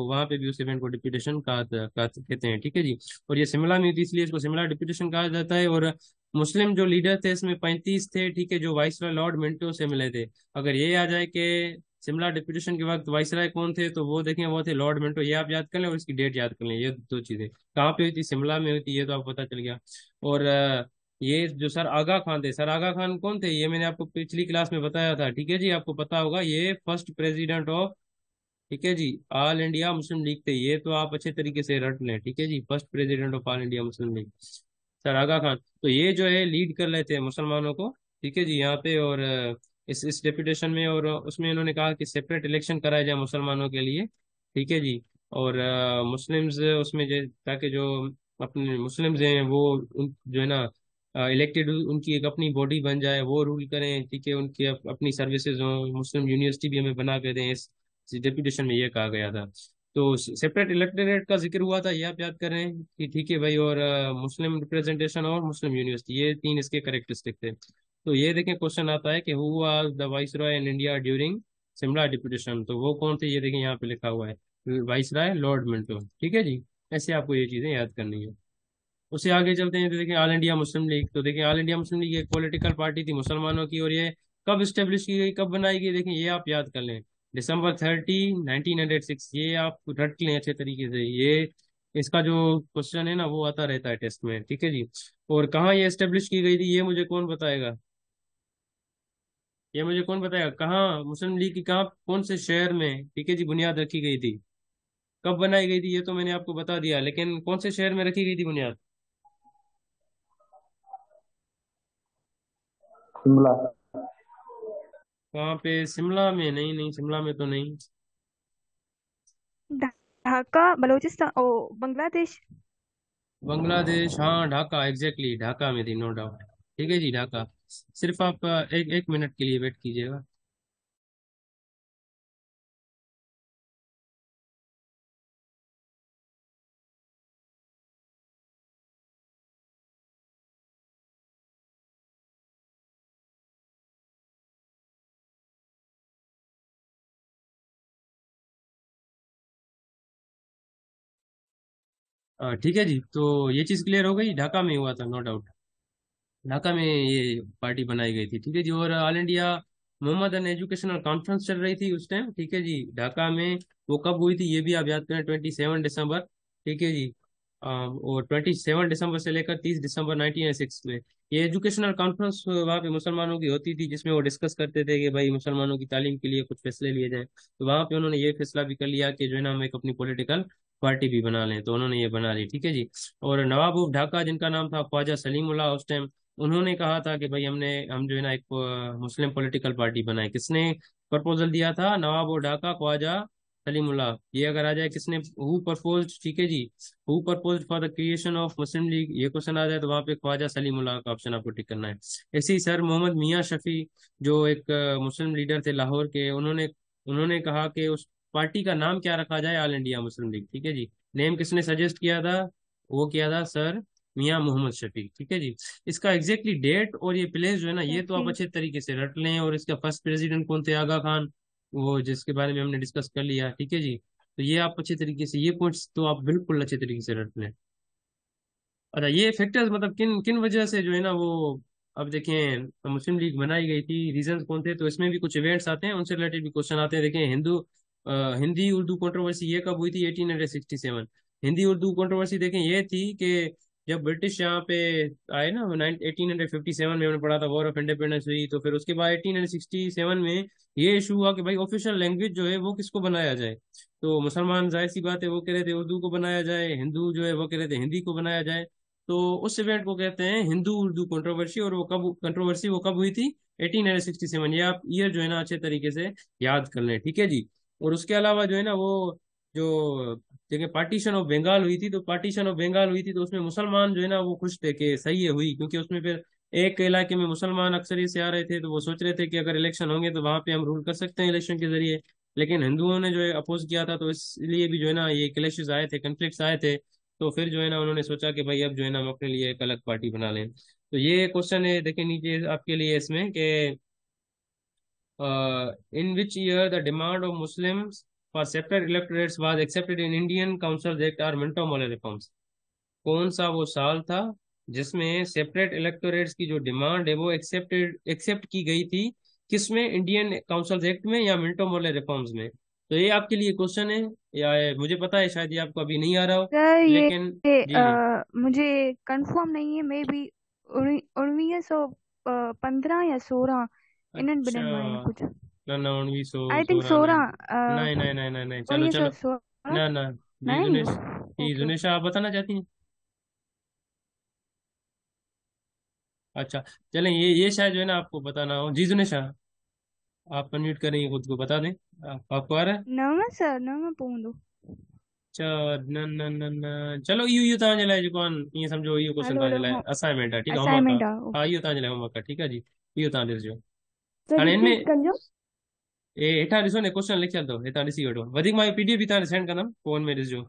वहां पे भी उस इवेंट को डिप्यूटेशन कहते हैं, ठीक है जी। और ये शिमला में थी, इसलिए इसको शिमला डिप्यूटेशन कहा जाता है। और मुस्लिम जो लीडर थे इसमें 35 थे, ठीक है, जो वाइसरॉय लॉर्ड मिंटो से मिले थे। अगर ये आ जाए कि शिमला डिप्यूटेशन के वक्त वाइसराय कौन थे, तो वो देखें वो थे लॉर्ड मिंटो, ये आप याद कर लें, और इसकी डेट याद कर लें। ये 2 चीजें कहाँ पे हुई थी, शिमला में हुई थी, ये तो आपको पता चल गया। और ये जो सर आगा खान थे, सर आगा खान कौन थे, ये मैंने आपको पिछली क्लास में बताया था, ठीक है जी, आपको पता होगा, ये फर्स्ट प्रेसिडेंट ऑफ, ठीक है जी, ऑल इंडिया मुस्लिम लीग थे, ये तो आप अच्छे तरीके से रट लें, ठीक है जी, first president of All India Muslim League sir Aga Khan. तो ये जो है लीड कर रहे थे मुसलमानों को, ठीक है जी, यहाँ पे, और इस डेपुटेशन में, और उसमें इन्होंने कहा कि सेपरेट इलेक्शन कराया जाए मुसलमानों के लिए, ठीक है जी, और मुस्लिम्स उसमें जो, ताकि जो अपने मुस्लिम्स हैं वो जो है ना इलेक्टेड, उनकी एक अपनी बॉडी बन जाए, वो रूल करें, ठीक है, उनकी अपनी सर्विसेज हों, मुस्लिम यूनिवर्सिटी भी हमें बना के दें, इस डेपुटेशन में ये कहा गया था। तो सेपरेट इलेक्टोरेट का जिक्र हुआ था, ये आप याद कर रहे हैं कि ठीक है भाई, और मुस्लिम रिप्रेजेंटेशन और मुस्लिम यूनिवर्सिटी, ये तीन इसके करेक्टरिस्टिक थे। तो ये देखें, क्वेश्चन आता है कि who was the viceroy in India during Shimla deputation, तो वो कौन थे, ये देखें यहाँ पे लिखा हुआ है, वाइसरॉय लॉर्ड मिंटो, ठीक है जी। ऐसे आपको ये चीजें याद करनी है। उससे आगे चलते हैं, तो देखिए ऑल इंडिया मुस्लिम लीग, तो देखिए ऑल इंडिया मुस्लिम लीग एक पॉलिटिकल पार्टी थी मुसलमानों की, और ये कब स्टेब्लिश की गई, कब बनाई गई, देखिए ये आप याद कर लें, December 30, 1906, ये आप रट लें अच्छे तरीके से, ये इसका जो क्वेश्चन है ना वो आता रहता है टेस्ट में, ठीक है जी। और कहाँ ये स्टेब्लिश की गई थी, ये मुझे कौन बताएगा, ये मुझे कौन बताएगा, कहाँ मुस्लिम लीग की, कहाँ कौन से शहर में, ठीक है जी, बुनियाद रखी गई थी, कब बनाई गई थी, ये तो मैंने आपको बता दिया, लेकिन कौन से शहर में रखी गई थी बुनियाद। शिमला। वहाँ पे शिमला में नहीं, नहीं शिमला में तो नहीं। ढाका, बलूचिस्तान, ओ बांग्लादेश। बांग्लादेश, हाँ ढाका, एग्जैक्टली ढाका में थी, नो डाउट, ठीक है जी, ढाका। सिर्फ आप एक एक मिनट के लिए वेट कीजिएगा। ठीक है जी, तो ये चीज़ क्लियर हो गई, ढाका में हुआ था, नो डाउट, ढाका में ये पार्टी बनाई गई थी, ठीक है जी। और All India Mohammad and Educational Conference चल रही थी उस टाइम, ठीक है जी, ढाका में। वो कब हुई थी, ये भी आप याद करें, 27 दिसंबर, ठीक है जी। और 27 दिसंबर से लेकर 30 दिसंबर 1906 में ये एजुकेशनल कॉन्फ्रेंस वहाँ पे मुसलमानों की होती थी, जिसमें वो डिस्कस करते थे कि भाई मुसलमानों की तालीम के लिए कुछ फैसले लिए जाएं। तो वहाँ पे उन्होंने ये फैसला भी कर लिया कि जो है ना हम एक अपनी पॉलिटिकल पार्टी भी बना लें, तो उन्होंने ये बना ली, ठीक है जी। और नवाब ऑफ ढाका, जिनका नाम था ख्वाजा सलीमुल्लाह उस टाइम, उन्होंने कहा था कि भाई हम जो है ना एक मुस्लिम पॉलिटिकल पार्टी बनाए। किसने प्रपोजल दिया था, नवाब ऑफ ढाका ख्वाजा सलीमुल्लाह। ये अगर आ जाए किसने, हु प्रपोज, ठीक है जी, who propose for the creation of Muslim League, ये क्वेश्चन आ जाए तो वहाँ पे ख्वाजा सलीमुल्लाह का ऑप्शन आपको टिक करना है। ऐसे ही सर मोहम्मद मियाँ शफी, जो एक मुस्लिम लीडर थे लाहौर के, उन्होंने उन्होंने कहा कि उस पार्टी का नाम क्या रखा जाए, ऑल इंडिया मुस्लिम लीग, ठीक है जी। नेम किसने सजेस्ट किया था, वो किया था सर मियाँ मोहम्मद शफी, ठीक है जी। इसका एग्जैक्टली डेट और ये प्लेस जो है ना, ये तो आप ओके। अच्छे तरीके से रट लें, और इसका फर्स्ट प्रेसिडेंट कौन थे, आगा खान, वो जिसके बारे में हमने डिस्कस कर लिया, ठीक है जी। तो ये आप अच्छे तरीके से, ये पॉइंट्स तो आप बिल्कुल अच्छे तरीके से रट लें। अच्छा, ये फैक्टर्स मतलब किन किन वजह से जो है ना वो, अब देखें मुस्लिम लीग बनाई गई थी, रीजंस कौन थे, तो इसमें भी कुछ इवेंट्स आते हैं, उनसे रिलेटेड भी क्वेश्चन आते हैं। देखें हिंदी उर्दू कंट्रोवर्सी ये कब हुई थी, 1867। हिंदी उर्दू कंट्रोवर्सी देखें ये थी कि जब ब्रिटिश यहाँ पे आए ना, 1857 में हमने पढ़ा था, वॉर ऑफ इंडिपेंडेंस हुई, तो फिर उसके बाद 1867 में ये इशू हुआ कि भाई ऑफिशियल लैंग्वेज जो है वो किसको बनाया जाए। तो मुसलमान जाहिर सी बात है वो कह रहे थे उर्दू को बनाया जाए, हिंदू जो है वो कह रहे थे हिंदी को बनाया जाए। तो उस इवेंट को कहते हैं हिंदू उर्दू कंट्रोवर्सी, और वो कब हुई थी, 1867। ये आप ईयर जो है ना अच्छे तरीके से याद कर लें, ठीक है जी। और उसके अलावा जो है ना वो, जो देखिए पार्टीशन ऑफ बंगाल हुई थी, तो पार्टीशन ऑफ बंगाल हुई थी, तो उसमें मुसलमान जो है ना वो खुश थे कि सही है हुई, क्योंकि उसमें फिर एक इलाके में मुसलमान अक्सरियत से आ रहे थे, तो वो सोच रहे थे कि अगर इलेक्शन होंगे तो वहां पे हम रूल कर सकते हैं इलेक्शन के जरिए। लेकिन हिंदुओं ने जो है अपोज किया था, तो इसलिए भी जो है ना ये क्लैशेस आए थे, कन्फ्लिक्ट्स आए थे। तो फिर जो है ना उन्होंने सोचा कि भाई अब जो है ना हम अपने लिए एक अलग पार्टी बना लें। तो ये क्वेश्चन है, देखें नीचे आपके लिए इसमें कि in which year the demand of Muslims for separate electorates was accepted in Indian Council Act or Minto Morley reforms. कौन सा वो साल था जिसमें सेपरेट इलेक्टोरेट्स की जो डिमांड है वो एक्सेप्ट की गई थी, किसमें, इंडियन काउंसिल एक्ट में या मिंटो मॉडल रिफॉर्म्स में। तो ये आपके लिए क्वेश्चन है, या मुझे पता है शायद ये आपको अभी नहीं आ रहा हो, सर लेकिन जी जी। मुझे कंफर्म नहीं है, मे बी उणिवीह सौ 15 या 16 इन्हनि अच्छा, ॿिन्हिनि मां आहिनि कुझु। न न 1900 आई थिंक 16 16 नहीं नहीं नहीं नहीं नहीं नहीं, चलो उणिवीह सौ चलो। 16 ना ना। न जी आहे इहो। जुनेश, जी ओके जुनेशा आप बताना चाहती हैं? अच्छा, चलें, ये शायद जो है ना आपको बताना हो। जी जुनेशा, आप अनम्यूट करेंगे खुद को, बता दें। आपको आ रहा है? नव पवंदो। अच्छा, न न न न, चलो इहो तव्हांजे लाइ जेको आहे ईअं सम्झो, इहो क्वेश्चन हलो तव्हांजे हलो लाइ हो असाइनमेंट आहे, ठीकु आहे, होमवर्क असाइनमेंट आहे। आहे। हा, इहो तव्हांजे लाइ होमवर्क आहे, ठीकु आहे जी। इहो तव्हां ॾिसजो। सर हाणे रिपीट इनमें कजो। हेठां ॾिसो न, क्वेश्चन लिखियल अथव, हितां ॾिसी वठो। वधीक मां पीडीएफ भी तव्हांखे सेंड कंदुमि, फोन में ॾिसजो।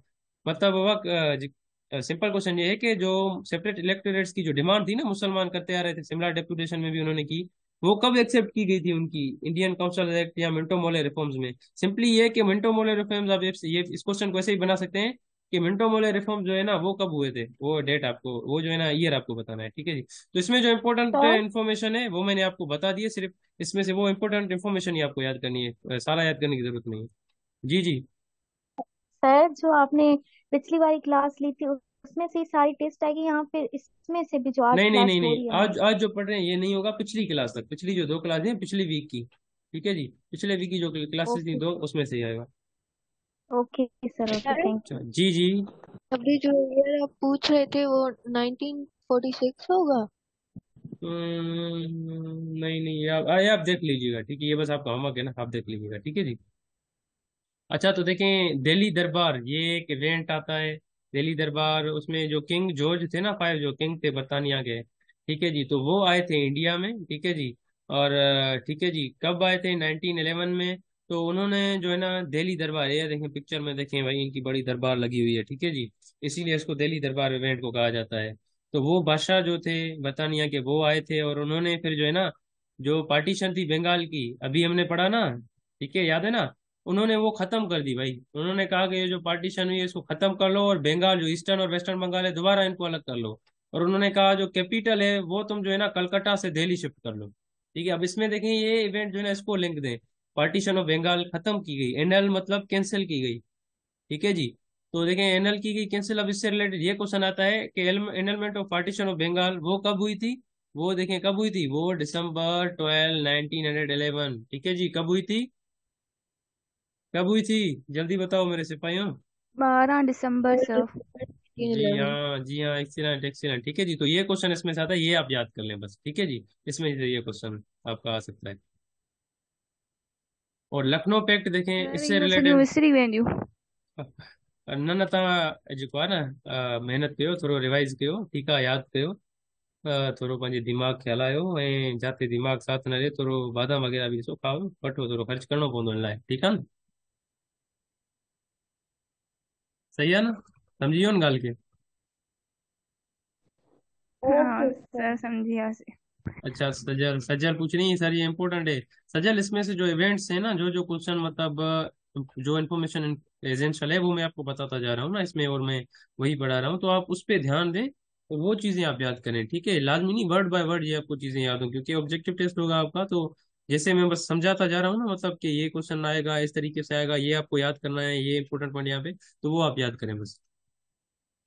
मतलब सिंपल क्वेश्चन ये है कि जो सेपरेट इलेक्टोरेट्स की जो डिमांड थी ना, मुसलमान करते आ रहे थे, शिमला डेपुटेशन में भी उन्होंने की, वो कब एक्सेप्ट की गई थी उनकी, इंडियन काउंसिल एक्ट या मिंटो मोले रिफॉर्म्स में? सिंपली ये कि मिंटो मोले रिफॉर्म्स, आप ये इस क्वेश्चन को ऐसे ही बना सकते हैं कि मिंटो मोले रिफॉर्म जो है ना वो कब हुए थे, वो डेट आपको, वो जो है ना ईयर आपको बताना है, ठीक है जी। तो इसमें जो इम्पोर्टेंट सर इन्फॉर्मेशन है वो मैंने आपको बता दी है, सिर्फ इसमें से वो इम्पोर्टेंट इन्फॉर्मेशन ही आपको याद करनी है, सारा याद करने की जरूरत नहीं है। जी जी। सर जो आपने पिछली वाली क्लास ली थी उसमें से ही सारी टेस्ट आएगी यहाँ पे, इसमें से भी जो आज नहीं नहीं क्लास नहीं हो नहीं, रही है आज हमारी? आज जो पढ़ रहे हैं ये नहीं होगा, पिछली क्लास तक, पिछली जो 2 क्लास हैं पिछली वीक की, ठीक है जी, पिछले वीक की जो क्लासेस थी ओके 2, उसमें से ही आएगा। Okay sir, okay, sir thank अच्छा, जी जी। अभी जो ईयर आप पूछ रहे थे वो 1946 होगा। नहीं नहीं, आप देख लीजिएगा, ठीक है, ये बस आपका होमवर्क है ना, आप देख लीजिएगा, ठीक है जी। अच्छा, तो देखें, दिल्ली दरबार ये एक इवेंट आता है। दिल्ली दरबार, उसमें जो किंग जॉर्ज थे ना, 5 जो किंग थे बर्तानिया के, ठीक है जी, तो वो आए थे इंडिया में, ठीक है जी। और ठीक है जी, कब आए थे? 1911 में। तो उन्होंने जो है ना दिल्ली दरबार, ये देखें पिक्चर में, देखें भाई इनकी बड़ी दरबार लगी हुई है, ठीक है जी, इसीलिए इसको दिल्ली दरबार इवेंट को कहा जाता है। तो वो बादशाह जो थे बर्तानिया के, वो आए थे, और उन्होंने फिर जो है ना, जो पार्टीशन थी बंगाल की, अभी हमने पढ़ा ना, ठीक है, याद है ना, उन्होंने वो खत्म कर दी भाई। उन्होंने कहा कि ये जो पार्टीशन हुई है इसको खत्म कर लो, और बंगाल जो ईस्टर्न और वेस्टर्न बंगाल है दोबारा इनको अलग कर लो। और उन्होंने कहा जो कैपिटल है वो तुम जो है ना कलकत्ता से दिल्ली शिफ्ट कर लो, ठीक है। अब इसमें देखें, ये इवेंट जो है ना इसको लिंक दें, पार्टीशन ऑफ बंगाल खत्म की गई, एनएल मतलब कैंसिल की गई, ठीक है जी। तो देखें, एनएल की गई कैंसिल। अब इससे रिलेटेड ये क्वेश्चन आता है कि annulment of partition of Bengal वो कब हुई थी? वो देखें कब हुई थी, वो December 12, 1911, ठीक है जी। कब हुई थी? कब हुई थी? जल्दी बताओ मेरे सिपाहियों। 12 दिसंबर सर। जी 1911। हाँ, जी हाँ, एक्सीलेंट एक्सीलेंट, ठीक है जी। तो ये क्वेश्चन इसमें से आता है, ये आप याद कर लें बस, ठीक है जी। इसमें से ये क्वेश्चन आपका आ सकता है। और लखनऊ पैक्ट देखें, सर इससे इहो सॼो रिलेटेड। विसरी वेंदियूं। न न, तव्हां जेको आहे न, महिनत कयो, थोरो रिवाइज़ कयो, ठीकु आहे, यादि कयो, थोरो पंहिंजे दिमाग़ खे हलायो, ऐं जिते दिमाग़ साथ न ॾिए थोरो बादाम वग़ैरह बि ॾिसो खाओ, वठो, थोरो ख़र्च करिणो पवंदो हिन लाइ, ठीकु आहे न? सही आहे न? सम्झी वियो न ॻाल्हि खे? हाँ ओके सर सर। समझी वियासीं। अच्छा, सजल सजल पूछ रही है सर, ये इम्पोर्टेंट है। सजल, इसमें से जो इवेंट्स है ना, जो जो क्वेश्चन मतलब जो इन्फॉर्मेशन एसेंशियल है वो मैं आपको बताता जा रहा हूँ ना इसमें, और मैं वही पढ़ा रहा हूँ, तो आप उस पर ध्यान दें, तो वो चीज़ें आप याद करें, ठीक है। लाजमी नहीं वर्ड बाय वर्ड ये आपको चीज़ें याद हो, क्योंकि ऑब्जेक्टिव टेस्ट होगा आपका, तो जैसे मैं बस समझाता जा रहा हूँ ना, मतलब कि ये क्वेश्चन आएगा इस तरीके से आएगा, ये आपको याद करना है, ये इंपॉर्टेंट पॉइंट यहाँ पे, तो वो आप याद करें बस,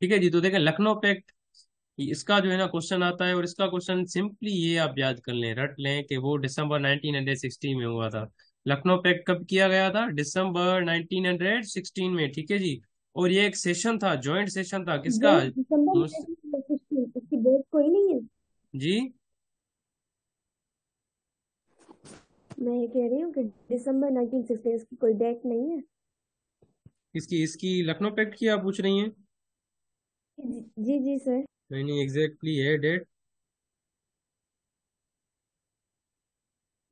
ठीक है जी। तो देखें, लखनऊ पैक्ट, इसका जो है ना क्वेश्चन आता है, और इसका क्वेश्चन सिंपली ये आप याद कर लें, रट लें कि वो दिसंबर 1916 में हुआ था। लखनऊ पैक्ट कब किया गया था? दिसंबर 1916 में, ठीक है जी। और ये एक सेशन था, जॉइंट सेशन था, किसका? डेट दिसंबर मुस- 1916, उसकी डेट कोई नहीं है। जी, मैं ये कह रही हूँ कि दिसंबर 1916 इसकी कोई डेट नहीं है। इसकी इसकी लखनऊ पैक्ट की आप पूछ रही हैं? जी जी सर। नहीं नहीं, एग्जैक्टली है डेट।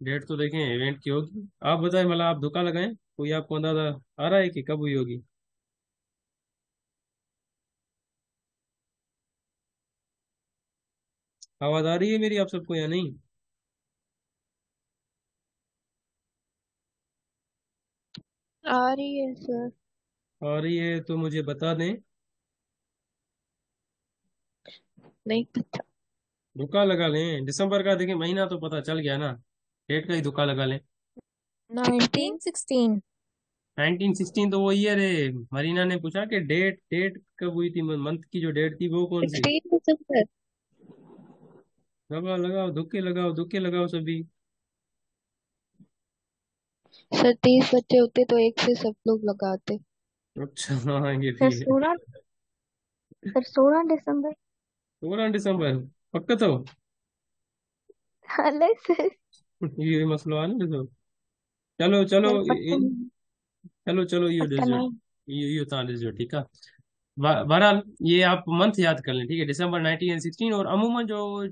डेट तो देखें, इवेंट की होगी, आप बताएं, मतलब आप धोखा लगाएं, कोई आपको अंदाजा आ रहा है कि कब हुई होगी? आवाज आ रही है मेरी आप सबको या नहीं? आ रही है सर। आ रही है तो मुझे बता दें। नहीं पता। धोखा लगा लें, दिसंबर का देखिए महीना तो पता चल गया ना, डेट का ही धोखा लगा लें। 1916। 1916 तो वो ईयर है, मरीना ने पूछा कि डेट डेट कब हुई थी, मंथ की जो डेट थी वो कौन सी? 16 दिसंबर। लगाओ लगाओ, धुक्के लगाओ सभी। सर 30 बच्चे होते तो एक से सब लोग लगाते। अच्छा हाँ ये सर भी है। 16, सर 16 दिसंबर। 16 दिसंबर, पक्का तो। अलग सर। ये मसला है ना तो। चलो चलो सर पक्का नहीं, चलो चलो ये पक्का डिस, नहीं। ये उतार दीजिए ठीक है। बहरहाल ये आप मंथ याद कर लें, ठीक है, दिसंबर 1916। और अमूमन जो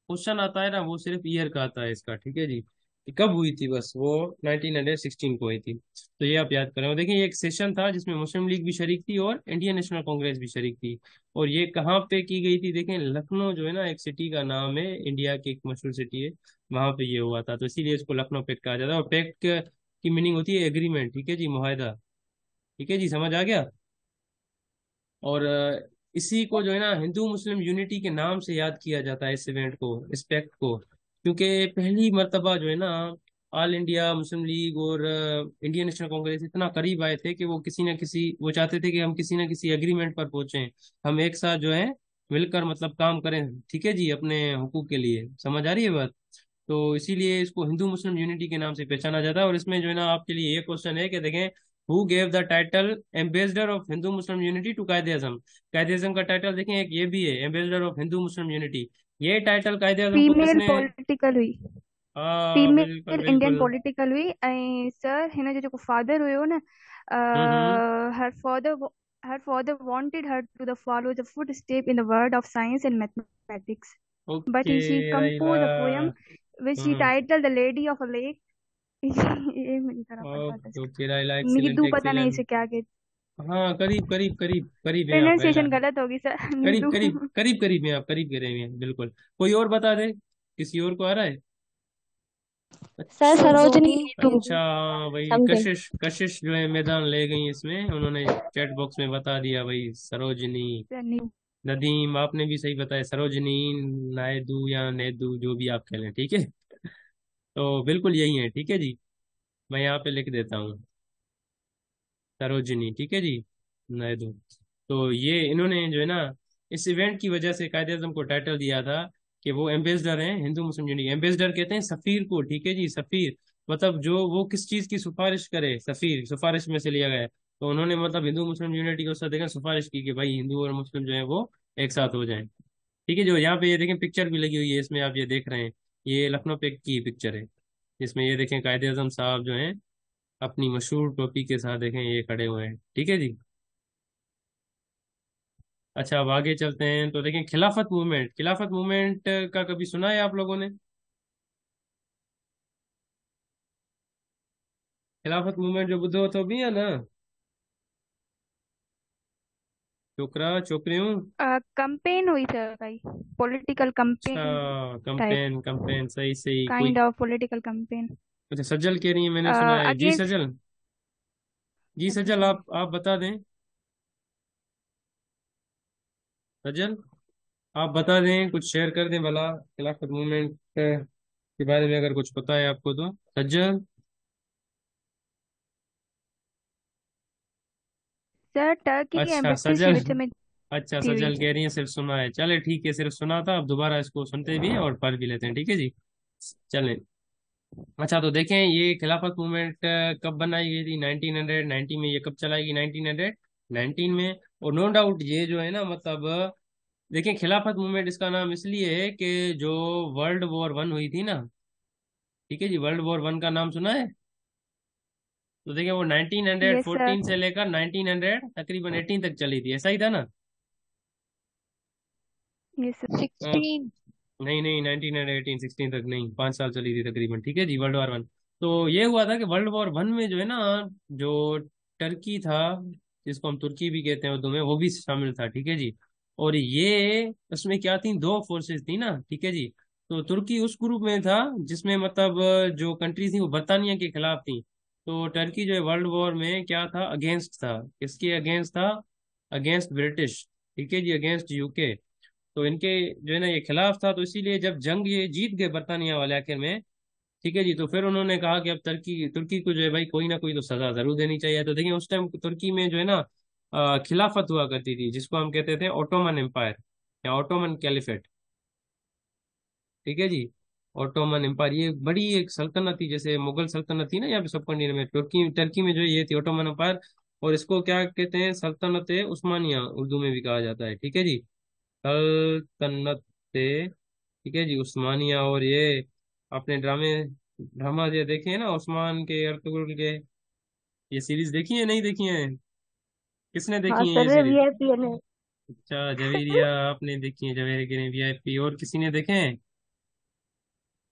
क्वेश्चन आता है ना वो सिर्फ ईयर का आता है इसका, ठीक है जी, कि कब हुई थी, बस वो 1916 को हुई थी। तो ये आप याद करें। और देखिए ये एक सेशन था जिसमें मुस्लिम लीग भी शरीक थी और इंडियन नेशनल कांग्रेस भी शरीक थी। और ये कहाँ पे की गई थी, देखें लखनऊ जो है ना, एक सिटी का नाम है, इंडिया की एक मशहूर सिटी है, वहां पे ये हुआ था। तो इसीलिए इसको लखनऊ पैक्ट कहा जाता है। और पैक्ट की मीनिंग होती है एग्रीमेंट, ठीक है जी, मुआहदा। ठीक है जी, समझ आ गया। और इसी को जो है ना हिंदू मुस्लिम यूनिटी के नाम से याद किया जाता है, इस इवेंट को, इस पैक्ट को, क्योंकि पहली मर्तबा जो है ना ऑल इंडिया मुस्लिम लीग और इंडियन नेशनल कांग्रेस इतना करीब आए थे कि वो किसी न किसी, वो चाहते थे कि हम किसी न किसी एग्रीमेंट पर पहुंचे, हम एक साथ जो है मिलकर मतलब काम करें, ठीक है जी, अपने हुकूक के लिए। समझ आ रही है बात। तो इसीलिए इसको हिंदू मुस्लिम यूनिटी के नाम से पहचाना जाता है। और इसमें जो है ना आपके लिए ये क्वेश्चन है कि देखें, who gave the title ambassador of Hindu Muslim unity to Quaid-e Azam. कायदे आजम का टाइटल देखें, एक ये भी है, ambassador of Hindu Muslim unity. ये टाइटल कायदे आजम को फीमेल किसने? पॉलिटिकल हुई, हाँ बिल्कुल फीमेल इंडियन बिल्कुल। पॉलिटिकल हुई। ऐं सर हिन जो जेको फादर हुयो न, हम्म। Her father wanted her to the follow the footstep in the world of science and mathematics, but okay she composed a poem Raila. which she hmm. titled The Lady of a Lake। ये मुझे थोड़ा पता था ओके इसका, ओके राइला, एक्सीलेंट नीदू पता नहीं एक्सीलेंट। इसे क्या कहते। हाँ करीब करीब करीब करीब है आप राइला। प्रोनाउंसिएशन गलत होगी सर, करीब नीदू। करीब करीब करीब में आप, करीब करीब में बिल्कुल। कोई और बता दे, किसी और को आ रहा है? सर सरोजनी सरोजिनी। नेहरू। अच्छा भाई, समझे। कशिश कशिश जो है मैदान ले गई इसमें, उन्होंने चैट बॉक्स में बता दिया भाई, सरोजनी। सर नीदू। नदीम आपने भी सही बताया, सरोजनी नायडू या नैदू जो भी आप कह लें, ठीक है। तो बिल्कुल यही है, ठीक है जी, मैं यहाँ पे लिख देता हूँ, सरोजनी, ठीक है जी, नायडू। तो ये इन्होंने जो है ना इस इवेंट की वजह से कायदे आजम को टाइटल दिया था कि वो एम्बेसडर हैं हिंदू मुस्लिम यूनिटी। एम्बेसडर कहते हैं सफीर को, ठीक है जी, सफीर मतलब जो वो किस चीज की सिफारिश करे, सफीर सिफारिश में से लिया गया है। तो उन्होंने मतलब हिंदू मुस्लिम यूनिटी को साथ देखा, सिफारिश की कि भाई हिंदू और मुस्लिम जो है वो एक साथ हो जाएं। ठीक है, जो यहाँ पे ये देखें पिक्चर भी लगी हुई है इसमें, आप ये देख रहे हैं, ये लखनऊ पे की पिक्चर है, जिसमें ये देखें कायदे आजम साहब जो हैं अपनी मशहूर टोपी के साथ देखें ये खड़े हुए हैं, ठीक है जी। अच्छा अब आगे चलते हैं, तो देखें खिलाफत मूवमेंट, खिलाफत मूवमेंट का कभी सुना है आप लोगों ने? खिलाफत मूवमेंट जो बुद्धो तो भी है ना, छोकरा छोकरियों। कंपेन हुई सर भाई, पॉलिटिकल अच्छा कंपेन टाइप, कंपेन कंपेन, सही सही कोई। काइंड ऑफ पॉलिटिकल कंपेन अच्छा सजल कह रही है, मैंने सुना है जी अगेंस्ट। सजल। जी अच्छा सजल, सर। आप बता दें, सजल आप बता दें, कुछ शेयर कर दें भला, खिलाफत मूवमेंट के बारे में अगर कुछ पता है आपको तो। सज्जल। सर टर्की की अच्छा एम्बेसी के सजल, विच में अच्छा थी हुई। सजल कह रही है सिर्फ सुना है, चले ठीक है, सिर्फ सुना था, अब दोबारा इसको सुनते भी हैं और पढ़ भी लेते हैं, ठीक है जी। चलें। अच्छा तो देखें ये खिलाफत मूवमेंट कब बनाई गई थी, 1990 में। ये कब चलाई गई, 1919 में। और नो डाउट ये जो है ना मतलब देखें खिलाफत मूवमेंट इसका नाम इसलिए है कि जो वर्ल्ड वॉर 1 हुई थी ना, ठीक है जी, वर्ल्ड वॉर 1 का नाम सुना है? तो देखिए वो यस 1914 सर। से लेकर 1900 तकरीबन 18 तक चली थी, ऐसा ही था ना? Yes sir. अ, 16। नहीं नहीं, 1918 16 तक नहीं, 5 साल चली थी तकरीबन, ठीक है जी, वर्ल्ड वॉर 1। तो ये हुआ था कि वर्ल्ड वॉर 1 में जो है ना, जो टर्की था, जिसको हम तुर्की भी कहते हैं उर्दू में, वो भी शामिल था, ठीक है जी। और ये उसमें क्या थी, दो फोर्सेस थी ना, ठीक है जी। तो तुर्की उस ग्रुप में था जिसमें मतलब जो कंट्री थी वो बर्तानिया के खिलाफ थी। तो टर्की जो है वर्ल्ड वॉर में क्या था, अगेंस्ट था, किसके अगेंस्ट था? अगेंस्ट ब्रिटिश, ठीक है जी, अगेंस्ट यूके। तो इनके जो है ना ये खिलाफ था, तो इसीलिए जब जंग ये जीत गए बर्तानिया वाले आखिर में, ठीक है जी, तो फिर उन्होंने कहा कि अब तुर्की तुर्की को जो है भाई कोई ना कोई तो सजा जरूर देनी चाहिए। तो देखिए उस टाइम तुर्की में जो है ना खिलाफत हुआ करती थी, जिसको हम कहते थे ओटोमन एम्पायर या ओटोमन कैलिफेट। ठीक है जी। ऑटोमन एम्पायर ये बड़ी एक सल्तनत थी, जैसे मुगल सल्तनत थी ना यहाँ पे सब कंट्री में, तुर्की टर्की में जो ये थी ऑटोमन एम्पायर। और इसको क्या कहते हैं, सल्तनत उस्मानिया उर्दू में भी कहा जाता है, ठीक है जी। सल्तनत, ठीक है जी, उस्मानिया। और ये आपने ड्रामा ये देखे हैं ना, उस्मान के, अर्तुगरुल के, ये सीरीज देखी है नहीं देखी है? किसने हाँ देखी है ये सर, सीरीज? वीआईपी है। अच्छा, जवेरिया आपने देखी है, जवेरिया के ने वीआईपी, और किसी ने देखे हैं?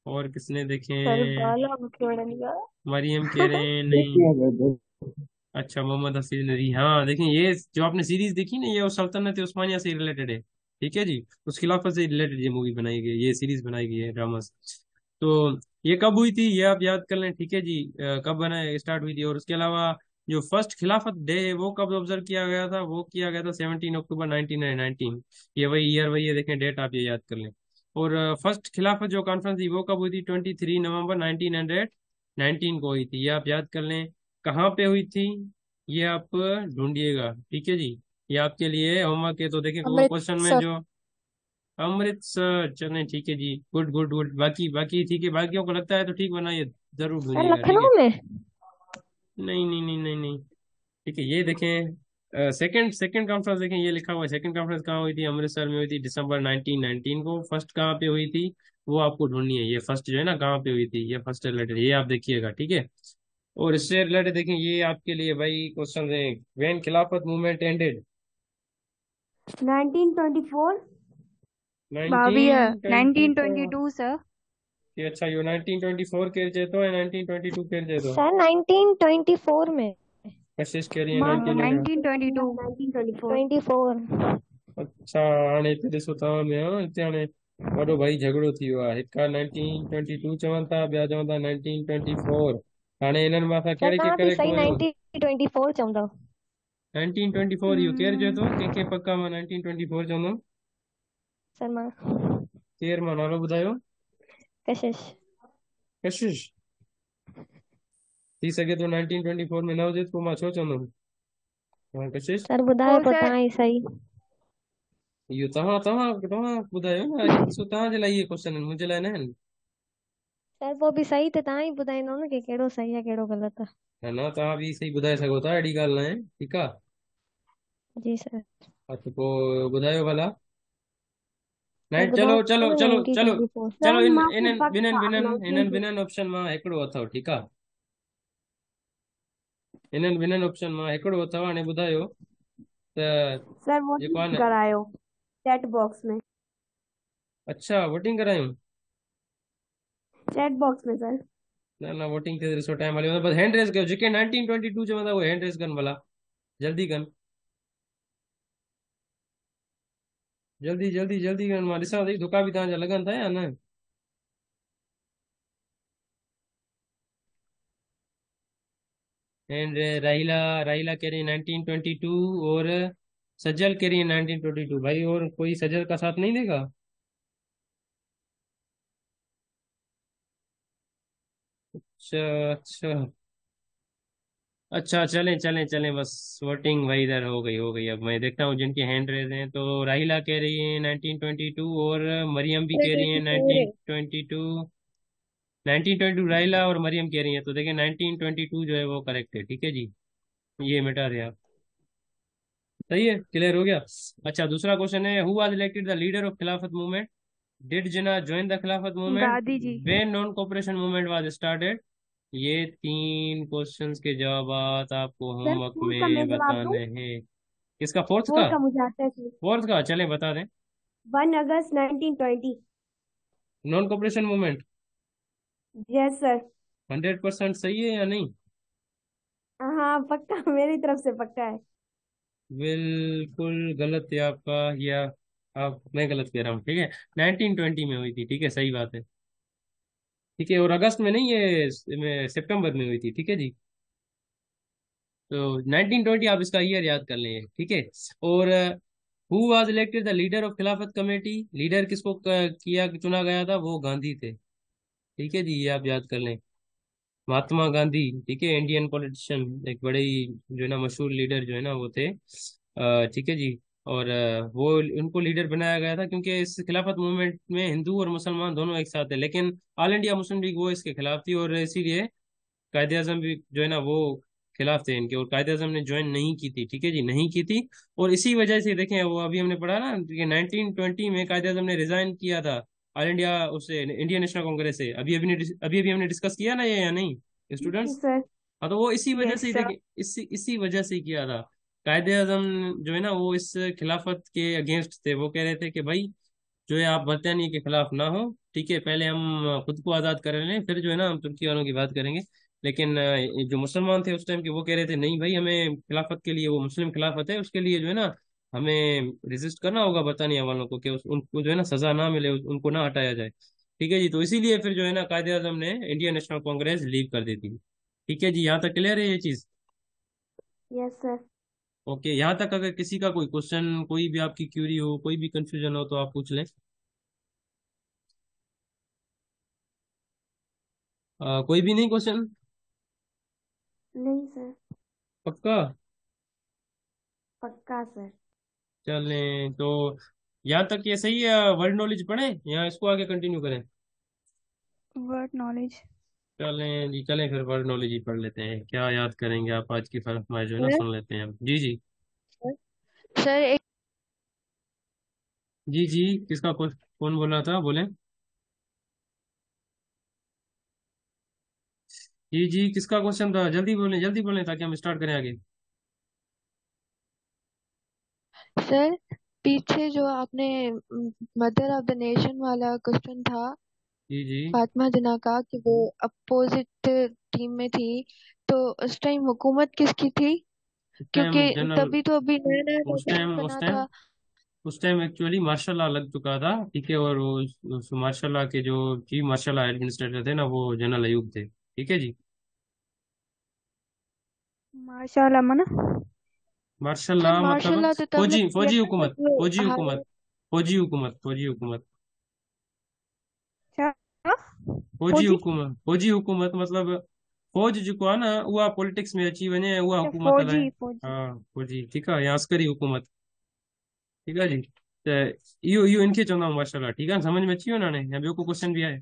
और किसने देखे सर हैं? बाला मुखिया। मरियम कह रहे हैं नहीं। देखिए सर, अच्छा, मोहम्मद हफीज नदी, हाँ देखें, ये जो आपने सीरीज देखी ना, ये उस सल्तनत उस्मानिया से रिलेटेड है, ठीक है जी। उस खिलाफत से रिलेटेड ये मूवी बनाई गई है, ये सीरीज बनाई गई है, ड्रामास। तो ये कब हुई थी ये आप याद कर लें, ठीक है जी, कब बना स्टार्ट हुई थी। और उसके अलावा जो फर्स्ट खिलाफत डे है वो कब ऑब्जर्व किया गया था, वो किया गया था 17 अक्टूबर 1919। ये वही ईयर, वही है, देखें डेट आप ये याद कर लें। और फर्स्ट खिलाफत जो कॉन्फ्रेंस थी वो कब हुई थी, 23 नवंबर 1919 को हुई थी, ये आप याद कर लें। कहाँ पे हुई थी ये आप ढूंढिएगा, ठीक है जी। ये आपके लिए होमवर्क है, तो देखिए वो क्वेश्चन में अमृतसर। जो, अमृतसर, चलें ठीक है जी, गुड गुड गुड। बाकी बाकी ठीक है, बाकियों को लगता है तो ठीक बनाइए, जरूर सर ढूंढिएगा, ठीक है। लखनऊ में। नहीं नहीं नहीं नहीं नहीं, ठीक है, ये देखें, सेकंड सेकंड कॉन्फ्रेंस देखें, ये लिखा हुआ है, सेकंड कॉन्फ्रेंस कहाँ हुई थी, अमृतसर में हुई थी, दिसंबर 1919 को। फर्स्ट कहाँ पे हुई थी वो आपको ढूंढनी है, ये फर्स्ट जो है ना कहाँ पे हुई थी, ये फर्स्ट रिलेटेड, ये आप देखिएगा, ठीक है। और इससे रिलेटेड देखें, ये आपके लिए भाई क्वेश्चन है, व्हेन खिलाफत मूवमेंट एंडेड। 1924। Bhavia, 1924। 1922, sir. ये अच्छा, यो 1924 के तो है, 1922 के तो सर 1924 में। कोशिश करिए मार्च 19। 1922. 1924। 24। अच्छा, हाणे हिते ॾिसो तव्हां में हिते हाणे वॾो भाई झगड़ो थी वियो आहे, हिकु 1922 चवनि था, ॿिया चवनि था 1924। हाणे हिननि मां सर कहिड़े खे तव्हां बि करेक्ट सही मञो? 1924 चवंदव। 1924 इहो केरु चए थो, कंहिंखे पक्का मां 1924 चवंदुमि? सर मां केरु, मां नालो ॿुधायो? कशिश। कशिश। थी सघे थो 1924 में न हुजे, पोइ मां छो चवंदुमि? हाँ, कशिश। सर ॿुधायो Oh, पोइ sir. तव्हां ई सही। इहो तव्हां तव्हां तव्हां ॿुधायो न, इहो ॾिसो तव्हांजे लाइ इहे क्वेश्चन आहिनि, मुंहिंजे लाइ न आहिनि। सर पोइ बि सही त तव्हां ई ॿुधाईंदव न कि कहिड़ो सही आहे कहिड़ो ग़लति आहे। न न, तव्हां बि सही ॿुधाए सघो था, अहिड़ी ॻाल्हि न आहे, ठीकु आहे। जी सर। हा, त पोइ ॿुधायो भला। सर नहीं, चलो चलो ॿुधायो चलो चलो 1924। चलो, सर इन मांखे इन्हनि ॿिन्हिनि पक्का ॿिन्हिनि इन्हनि 19। ॿिन्हिनि ऑप्शन मां हिकिड़ो अथव, ठीकु आहे। इन्हनि ॿिन्हिनि ऑप्शन मां हिकिड़ो अथव, हाणे ॿुधायो त सर जेको आहे वोटिंग न। करायो चैट बॉक्स में। अच्छा, वोटिंग करायूं? चैट बॉक्स में सर। न न, वोटिंग ते ॾिसो टाइम हली वेंदो, बसि हैंड रेस कयो, जेके 1922 चवंदा उहे हैंड रेस कनि भला, जल्दी कनि, जल्दी जल्दी जल्दी कनि, मां ॾिसां थी दुका बि तव्हांजा लॻनि था या न। एंड राहिला, राहिला कह रही है 1922, और सज्जल कह रही है 1922 भाई, और कोई सज्जल का साथ नहीं देगा? अच्छा अच्छा अच्छा, चलें चलें चलें, बस वोटिंग वही इधर हो गई। अब मैं देखता हूँ जिनके हैंड रेज हैं, तो राहिला कह रही है 1922, और मरियम भी कह रही है 1922। 1922 राहिला और मरियम कह रही है, तो देखिए 1922 जो है वो करेक्ट है, ठीक है जी। ये मिटा दिया, सही है, क्लियर हो गया। अच्छा, दूसरा क्वेश्चन है, who was elected the leader of Khilafat movement, did Jinnah join the Khilafat movement, Gandhi ji. When non cooperation movement was started. ये तीन क्वेश्चंस के जवाब आपको सर होमवर्क फोर का मैं में जवाब दूं। बताने हैं। किसका, फोर्थ फोर का? का मुझे आता है सर। फोर्थ का, चलें बता दें। 1 अगस्त 1920। Non cooperation movement. Yes sir. 100% सही है या नहीं? हाँ पक्का, मेरी तरफ से पक्का है। बिल्कुल गलत है आपका, या आप, मैं गलत कह रहा हूँ, ठीक है। 1920 में हुई थी, ठीक है, सही बात है, ठीक है। और अगस्त में नहीं, ये सितंबर में हुई थी, ठीक है जी। तो 1920 आप इसका ईयर याद कर लें, ठीक है। और who was elected the leader of खिलाफत कमेटी, लीडर किसको किया चुना गया था, वो गांधी थे, ठीक है जी, ये आप याद कर लें, महात्मा गांधी, ठीक है, इंडियन पॉलिटिशियन, एक बड़े ही जो है ना मशहूर लीडर जो है ना वो थे, ठीक है जी। और वो उनको लीडर बनाया गया था, क्योंकि इस खिलाफत मूवमेंट में हिंदू और मुसलमान दोनों एक साथ है, लेकिन ऑल इंडिया मुस्लिम लीग वो इसके खिलाफ थी, और इसीलिए कायदे आजम भी जो है ना वो खिलाफ थे इनके, और कायदे आजम ने ज्वाइन नहीं की थी, ठीक है जी, नहीं की थी। और इसी वजह से देखें, वो अभी हमने पढ़ा ना कि 1920 में कायदे आजम ने रिजाइन किया था ऑल इंडिया उससे, इंडियन नेशनल कांग्रेस से। अभी अभी हमने डिस्कस किया ना ये, या नहीं स्टूडेंट्स? सर। हाँ, तो वो इसी वजह से यस ही सर। देखिए, इसी वजह से ही किया था। कायदे आजम जो है ना वो इस खिलाफत के अगेंस्ट थे, वो कह रहे थे कि भाई जो है आप बरतानिया के खिलाफ ना हो, ठीक है, पहले हम खुद को आज़ाद कर लें, फिर जो है ना हम तुर्की वालों की बात करेंगे। लेकिन ये जो मुसलमान थे उस टाइम के, वो कह रहे थे नहीं भाई, हमें खिलाफत के लिए, वो मुस्लिम खिलाफत है उसके लिए जो है ना हमें रेजिस्ट करना होगा बरतानिया वालों को, कि उनको जो है ना सजा ना मिले, उनको ना हटाया जाए। ठीक है जी, तो इसीलिए फिर जो है ना कायदे आजम ने इंडियन नेशनल कांग्रेस लीव कर दी थी। ठीक है जी, यहाँ तक क्लियर है ये चीज? Yes sir. ओके, यहाँ तक अगर किसी का कोई क्वेश्चन, कोई भी आपकी क्यूरी हो, कोई भी कंफ्यूजन हो तो आप पूछ लें। कोई भी नहीं क्वेश्चन? नहीं सर। पक्का? पक्का सर। चलें तो यहाँ तक ये सही है, वर्ल्ड नॉलेज पढ़ें या इसको आगे कंटिन्यू करें? Word knowledge. चलें जी, चलें फिर वर्ल्ड नॉलेज ही पढ़ लेते हैं, क्या याद करेंगे आप, आज की फरमाइश जो है ना सर सुन लेते हैं हम। जी जी। सर एक जी जी, किसका कौन बोल रहा था, बोले। जी जी, किसका क्वेश्चन था, जल्दी बोलें ताकि हम स्टार्ट करें आगे। सर पीछे जो आपने मदर ऑफ द नेशन वाला क्वेश्चन था जी जी। फातिमा जिन्ना का, कि वो अपोजिट टीम में थी, तो उस टाइम हुकूमत किसकी थी? उस टाइम क्योंकि जनरल, तभी तो अभी नया नया उस टाइम पाकिस्तान उस बना टाइम था। उस टाइम एक्चुअली मार्शल लॉ लग चुका था, ठीक है, और वो उस मार्शल लॉ के जो चीफ मार्शल लॉ एडमिनिस्ट्रेटर थे ना वो जनरल अयूब थे, ठीक है जी। माशाल्लाह मना। मार्शल लॉ सर मतलब मार्शल लॉ तो तब फौजी किया फौजी था जब हुकूमत, वो फौजी हाल। हुकूमत, फौजी हुकूमत, फौजी हुकूमत, क्या? फौजी फौजी। हुकूमत, फौजी हुकूमत मतलब फौज जो को है ना उहा पॉलिटिक्स में अची वञे, उहा अच्छा हुकूमत हलाए। फौजी फौजी। हाँ फौजी, ठीक है, या अस्करी हुकूमत, ठीक है जी। त इहो इनके चवंदा आहियूं मार्शल लॉ, ठीक है, समझ में अची वियो ना हाणे, या ॿियो को क्वेश्चन बि आहे?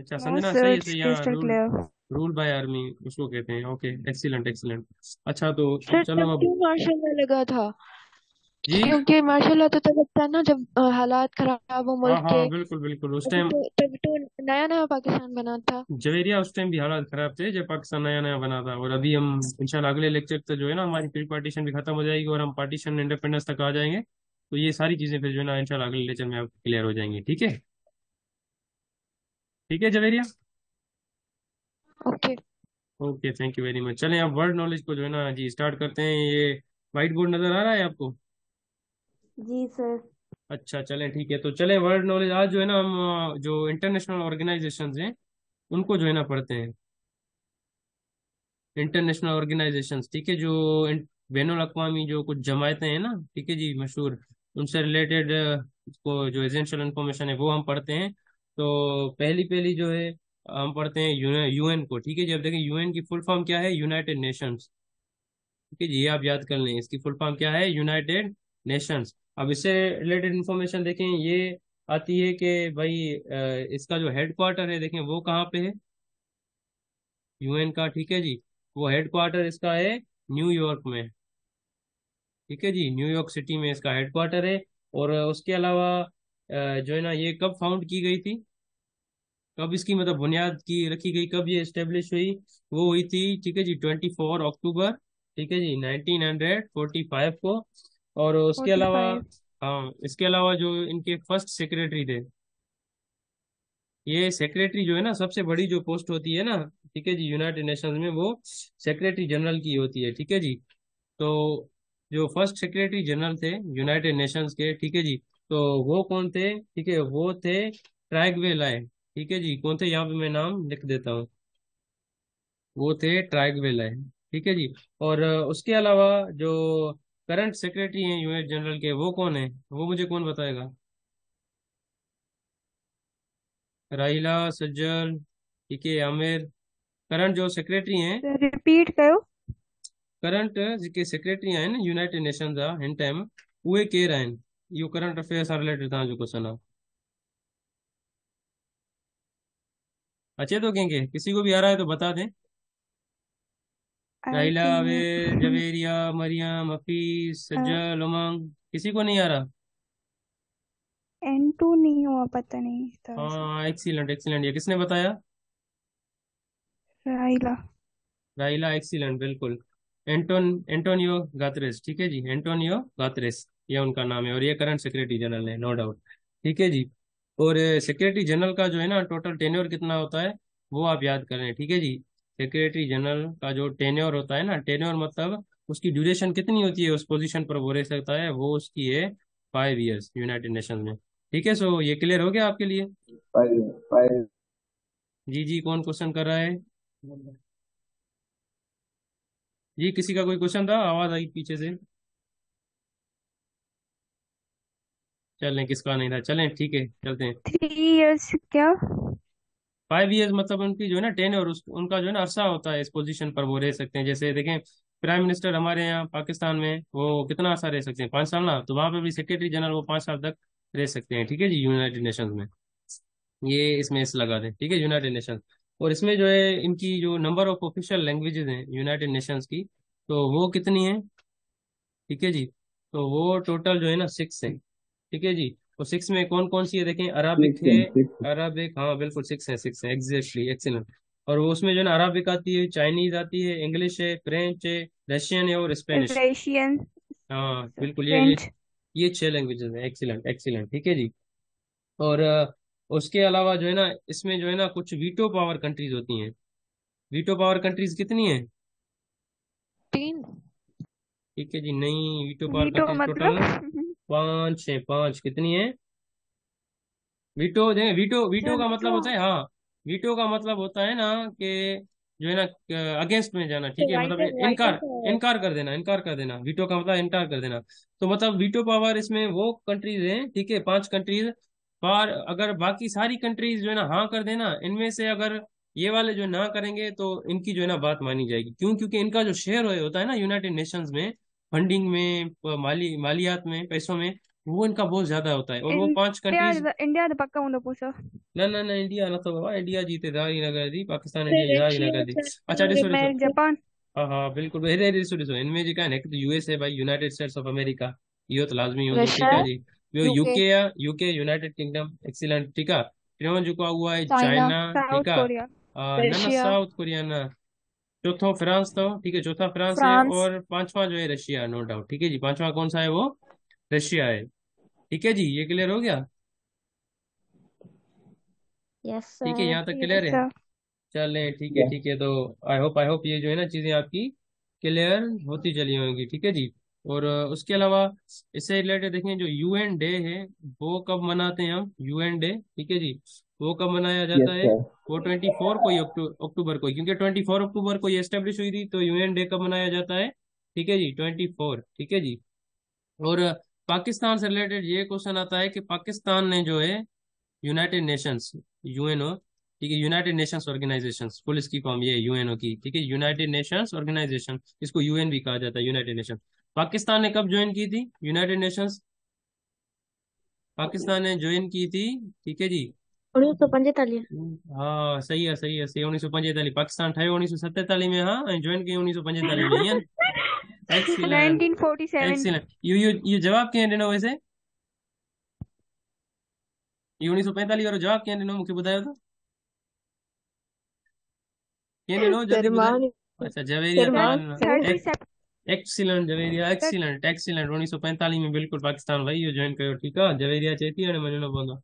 अच्छा, नो संजना सर सही है, इट्स सही है, crystal rule clear. Rule by army उसको कहते हैं। Okay, excellent excellent. अच्छा तो सर चलो तब अब। क्यों मार्शल लॉ लगा था? जी। क्योंकि मार्शल लॉ तो तब लगता है ना जब हालात खराब हो हाँ मुल्क हाँ, के। बिल्कुल बिल्कुल, उस अभी टाइम तो तभी तो नया नया पाकिस्तान बना था। जवेरिया, उस टाइम भी हालात खराब थे जब पाकिस्तान नया नया बना था। और अभी हम इंशाल्लाह अगले लेक्चर तक जो है ना हमारी प्री पार्टीशन भी खत्म हो जाएगी और हम पार्टीशन इंडिपेंडेंस तक आ जाएंगे, तो ये सारी चीजें फिर जो है ना इंशाल्लाह अगले लेक्चर में आपको क्लियर हो जाएंगी, ठीक है? ठीक है Javeria. Okay. Okay, thank you very much. चलें अब वर्ल्ड नॉलेज को जो है ना जी स्टार्ट करते हैं। ये व्हाइट बोर्ड नजर आ रहा है आपको? जी सर। अच्छा चलें, ठीक है, तो चलें वर्ल्ड नॉलेज आज जो है ना हम जो इंटरनेशनल ऑर्गेनाइजेशंस हैं उनको जो है ना पढ़ते हैं। इंटरनेशनल ऑर्गेनाइजेशंस, ठीक है, जो बैनुल अक़वामी जो कुछ जमायतें हैं ना, ठीक है जी, मशहूर, उनसे रिलेटेड को जो एसेंशियल इंफॉर्मेशन है वो हम पढ़ते हैं। तो पहली पहली जो है हम पढ़ते हैं यूएन को, ठीक है जी। अब देखें यूएन की फुल फॉर्म क्या है, यूनाइटेड नेशंस, ठीक है जी, ये आप याद कर लें, इसकी फुल फॉर्म क्या है, यूनाइटेड नेशंस। अब इससे रिलेटेड इंफॉर्मेशन देखें, ये आती है कि भाई इसका जो हेड क्वार्टर है देखें वो कहाँ पे है, यूएन का, ठीक है जी, वो हेड क्वार्टर इसका है न्यूयॉर्क में, ठीक है जी, न्यूयॉर्क सिटी में इसका हेड क्वार्टर है। और उसके अलावा जो है ना ये कब फाउंड की गई थी, कब इसकी मतलब बुनियाद की रखी गई, कब ये स्टेब्लिश हुई, वो हुई थी, ठीक है जी, 24 अक्टूबर, ठीक है जी, 1945 को। और उसके फोर्टी अलावा, फाइव। हाँ इसके अलावा जो इनके फर्स्ट सेक्रेटरी थे, ये सेक्रेटरी जो है ना सबसे बड़ी जो पोस्ट होती है ना, ठीक है जी, यूनाइटेड नेशंस में, वो सेक्रेटरी जनरल की होती है, ठीक है जी। तो जो फर्स्ट सेक्रेटरी जनरल थे यूनाइटेड नेशंस के, ठीक है जी, तो वो कौन थे, ठीक है, वो थे ट्रैगवे लाए, ठीक है जी, कौन थे, यहाँ पे मैं नाम लिख देता हूँ, वो थे ट्रैगवे लाए, ठीक है जी। और उसके अलावा जो करंट सेक्रेटरी हैं यूएस जनरल के, वो कौन है, वो मुझे कौन बताएगा? राहिला सज्जल, ठीक है, आमिर। करंट जो सेक्रेटरी हैं, सर रिपीट करो। करंट जेके सेक्रेटरी आहिनि यूनाइटेड नेशन जा हिन टाइम उहे केरु आहिनि? इहो करंट अफेयर सां रिलेटेड तव्हांजो क्वेश्चन आहे। अच्छे तो कहेंगे, किसी को भी आ रहा है तो बता दें। I राहिला, आवेद, think जवेरिया, मरियम, हफीज, सज्जल, उमंग, किसी को नहीं आ रहा? N2 नहीं हुआ, पता नहीं इस तरह से। हाँ, एक्सीलेंट एक्सीलेंट। ये किसने बताया? राइला। राइला, एक्सीलेंट, बिल्कुल। एंटोनियो गात्रेस, ठीक है जी, एंटोनियो गात्रेस ये उनका नाम है, और ये करंट सेक्रेटरी जनरल है, नो डाउट। ठीक है जी। और सेक्रेटरी जनरल का जो है ना टोटल टेन्योर कितना होता है वो आप याद करें, ठीक है जी। सेक्रेटरी जनरल का जो टेन्योर होता है ना, टेन्योर मतलब उसकी ड्यूरेशन कितनी होती है उस पोजीशन पर वो रह सकता है, वो उसकी है 5 years यूनाइटेड नेशन में। ठीक है, सो ये क्लियर हो गया आपके लिए? 5 जी जी, कौन क्वेश्चन कर रहा है? जी, किसी का कोई क्वेश्चन था? आवाज आई पीछे से। चलें, किसका नहीं था, चलें ठीक है, चलते हैं। 3 years क्या? 5 years मतलब उनकी जो है ना टेन्योर, उनका जो है ना अरसा होता है इस पोजीशन पर वो रह सकते हैं। जैसे देखें, प्राइम मिनिस्टर हमारे यहाँ पाकिस्तान में वो कितना अरसा रह सकते हैं, 5 साल ना, तो वहां पे भी सेक्रेटरी जनरल वो 5 साल तक रह सकते हैं। ठीक है जी, यूनाइटेड नेशंस में। ये इसमें इस लगा दें, ठीक है, यूनाइटेड नेशन। और इसमें जो है इनकी जो नंबर ऑफ ऑफिशियल लैंग्वेजेस हैं यूनाइटेड नेशंस की, तो वो कितनी है? ठीक है जी, तो वो टोटल जो है ना 6 है। ठीक है जी। तो 6 में कौन कौन सी है देखें, अरबिक है। 6 अरबिक, हाँ बिल्कुल 6 है एग्जैक्टली, एक्सीलेंट। और वो उसमें जो है ना अरबिक आती है, चाइनीज आती है, इंग्लिश है, फ्रेंच है, रशियन है और स्पेनिश। रशियन, हाँ बिल्कुल, ये ये फ्रेंच। ये 6 लैंग्वेजेस हैं, एक्सीलेंट एक्सीलेंट। ठीक है जी। और उसके अलावा जो है ना इसमें जो है ना कुछ वीटो पावर कंट्रीज होती हैं। वीटो पावर कंट्रीज कितनी है? 3। ठीक है जी, नहीं, veto power veto countries total मतलब 5 है। 5 कितनी है? वीटो दें, वीटो वीटो सर का मतलब वीटो होता है, हाँ, वीटो का मतलब होता है ना कि जो है ना अगेंस्ट में जाना, ठीक है, मतलब इनकार, इनकार कर देना, इनकार कर देना। वीटो का मतलब इनकार कर देना। तो मतलब वीटो पावर इसमें वो कंट्रीज हैं, ठीक है, 5 कंट्रीज पर अगर बाकी सारी कंट्रीज जो है ना हाँ कर देना, इनमें से अगर ये वाले जो ना करेंगे तो इनकी जो है ना बात मानी जाएगी। क्यों? क्योंकि इनका जो शेयर होता है ना यूनाइटेड नेशंस में, फंडिंग में, मालियात में, पैसों में, वो इनका बहुत ज्यादा होता है। और वो 5 कंट्रीज, इंडिया तो पक्का हूँ पूछो। न न न इंडिया न तो बाबा, इंडिया जीते दारी न कर दी, पाकिस्तान इंडिया जी दारी न कर दी। अच्छा ॾिसो ॾिसो, मैं जापान। हाँ हाँ बिल्कुल, हेरे हेरे, ॾिसो ॾिसो, इनमें जेका आहिनि, हिकु त यूएस है भाई, यूनाइटेड स्टेट्स ऑफ अमेरिका, इहो त लाज़मी हूंदो, रशिया, ठीकु आहे जी। ॿियो यूके, यूके आहे, यूके यूनाइटेड किंगडम, एक्सीलेंट, ठीकु आहे। टियों जेको आहे उहो आहे चाइना, चाइना, साउथ ठीकु आहे। कोरिया। न न, रशिया, साउथ कोरिया न। चौथो फ्रांस अथव, ठीक है, चौथा फ्रांस है। फ्रांस। और पांचवा जो है रशिया, नो डाउट, ठीक है जी, पांचवा कौन सा है वो? रशिया है। ठीक है जी, ये क्लियर हो गया? यस ठीक है, सर। यहाँ तक क्लियर यस है? सर। चलें ठीक है ठीक है, तो आई होप ये जो है ना चीज़ें आपकी क्लियर होती चली होंगी। ठीक है जी। और उसके अलावा इससे रिलेटेड देखें, जो यूएन डे है वो कब मनाते हैं हम? यूएन डे, ठीक है जी, वो कब मनाया जाता यस है? सर। वो 24 को ही, अक्टूबर को ही, क्योंकि 24 अक्टूबर को ये एस्टेब्लिश हुई थी, तो यूएन डे कब मनाया जाता है? ठीक है जी, 24, ठीक है जी। और पाकिस्तान से रिलेटेड ये क्वेश्चन आता है कि पाकिस्तान ने जो है यूनाइटेड नेशंस, यूएनओ, ठीक है, यूनाइटेड नेशंस ऑर्गेनाइजेशन, फुल इसकी फॉर्म ये है यूएनओ की, ठीक है, यूनाइटेड नेशंस ऑर्गेनाइजेशन, इसको यूएन भी कहा जाता है, यूनाइटेड नेशन। पाकिस्तान ने कब ज्वाइन की थी यूनाइटेड नेशंस? पाकिस्तान ने ज्वाइन की थी, ठीक है जी। 1945। हाँ सही है सही है सही, 1945 पाकिस्तान ठहियो 1947 में, हाँ, ऐं ज्वाइन कई 1945 में, ईअं। एक्सीलेंट 1947। एक्सीलेंट। इहो जवाब कीअं ॾिनो वैसे? इहो 1945 वारो जवाब कीअं ॾिनो, मूंखे ॿुधायो त? कीअं ॾिनो, जल्दी ॿुधायो। सरमान, अच्छा, जवेरिया तव्हां ॾिनो। 30 September. Excellent Javeria, excellent excellent, 1945 में बिल्कुल पाकिस्तान भाई इहो ज्वाइन कयो, ठीकु आहे, जवेरिया चए थी, हाणे मञिणो पवंदो।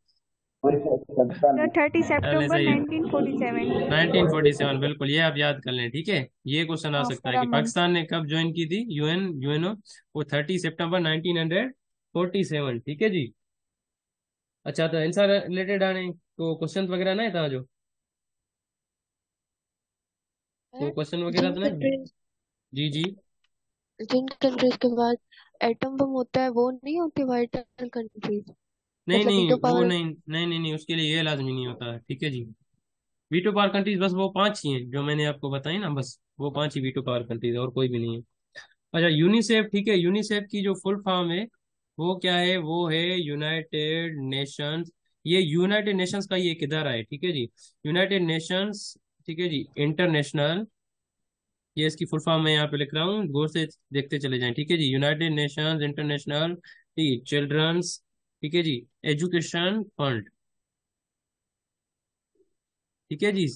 30 चलें सितंबर सही है, 1947। 1947 बिल्कुल, ये आप याद कर लें, ठीक है। ये क्वेश्चन आ सकता है आफ्टर कि मंथ। पाकिस्तान ने कब ज्वाइन की थी यूएनओ, वो 30 सितंबर 1947, ठीक है जी। अच्छा, तो इन सां रिलेटेड हाणे को क्वेश्चन वगैरह ना है तव्हांजो? को क्वेश्चन वगैरह जिन तो नहीं? कंट्रीज जी जी। जिन कंट्रीज के पास एटम बम होता है वो नहीं होती वाइटल कंट्रीज, नहीं मतलब नहीं, वीटो वो पावर। नहीं नहीं नहीं नहीं, उसके लिए ये लाजमी नहीं होता है, ठीक है जी। वीटो पावर कंट्रीज बस वो 5 ही हैं जो मैंने आपको बताई ना, बस वो 5 ही वीटो पावर कंट्रीज, और कोई भी नहीं है। अच्छा यूनिसेफ, ठीक है, यूनिसेफ की जो फुल फॉर्म है वो क्या है, वो है यूनाइटेड नेशंस। ये यूनाइटेड नेशंस का ये एक इदारा है, ठीक है जी, यूनाइटेड नेशंस, ठीक है जी, इंटरनेशनल, ये इसकी फुल फॉर्म मैं यहाँ पे लिख रहा हूँ, गौर से देखते चले जाएं, ठीक है जी, यूनाइटेड नेशंस इंटरनेशनल, ठीक, चिल्ड्रंस, ठीक है जी, एजुकेशन फंड, ठीक है जी,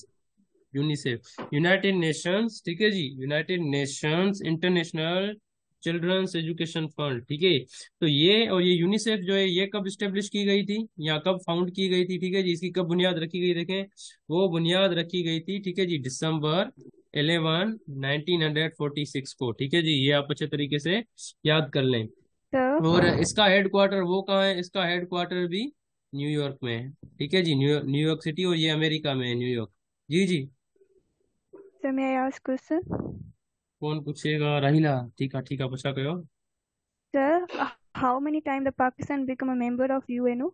यूनिसेफ, यूनाइटेड नेशंस, ठीक है जी, United Nations International Children's Education Fund, ठीक है। तो ये और ये यूनिसेफ जो है ये कब स्टेब्लिश की गई थी या कब फाउंड की गई थी, ठीक है जी, इसकी कब बुनियाद रखी गई, देखें, वो बुनियाद रखी गई थी, ठीक है जी, दिसंबर 11 1946 को, ठीक है जी, ये आप अच्छे तरीके से याद कर लें। Sir, और इसका हेडक्वार्टर वो कहाँ है, इसका हेडक्वार्टर भी न्यूयॉर्क में है, ठीक है जी, न्यूयॉर्क सिटी, और ये अमेरिका में है, न्यूयॉर्क। जी जी। sir, may I ask question? कौन पूछेगा, राहिला, ठीक है पूछा करो। Sir, how many times the Pakistan become a member of UNO?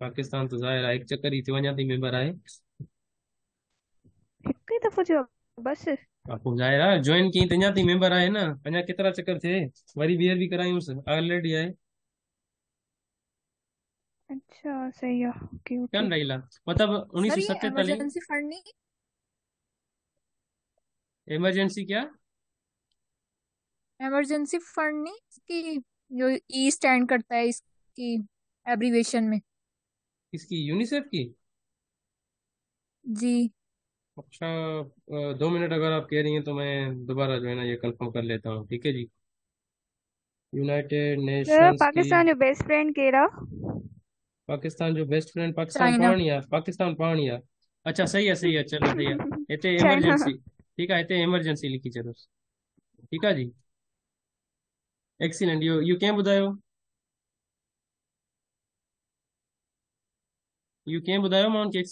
Pakistan तो जाहिर आहे एक चक्कर ही थियो, अञा ताईं मेंबर आहे। हिकु ई दफ़ो थियो बस। आपको जाहिर आहे जॉइन कई त अञा ताईं मेंबर आहे न, अञा केतिरा चक्कर थिए, वरी ॿीहर बि करायूंसि, ऑलरेडी आहे। अच्छा सही है, ओके क्या ओके। राहिला, मतलब सर ये 1947। इमरजेंसी फंड नहीं, इमरजेंसी क्या? इमरजेंसी फंड नहीं इसकी, जो ई स्टैंड करता है इसकी एब्रीवेशन में। किसकी, यूनिसेफ की? जी। अच्छा, 2 मिनट अगर आप कह रही हैं तो मैं दोबारा जो है ना ये कंफर्म कर लेता हूँ, ठीक है जी, यूनाइटेड सर नेशंस की। पाकिस्तान जो बेस्ट फ्रेंड केरा। पाकिस्तान जो बेस्ट फ्रेंड, पाकिस्तान चाइना। पाण या पाकिस्तान पाण या। अच्छा सही है, चलो सही है। हिते चाइना। इमरजेंसी, ठीक है, हिते इमरजेंसी लिखी चलो, ठीक है जी, एक्सीलेंट, यू कंहिं ॿुधायो, यू कंहिं ॿुधायो मां उनखे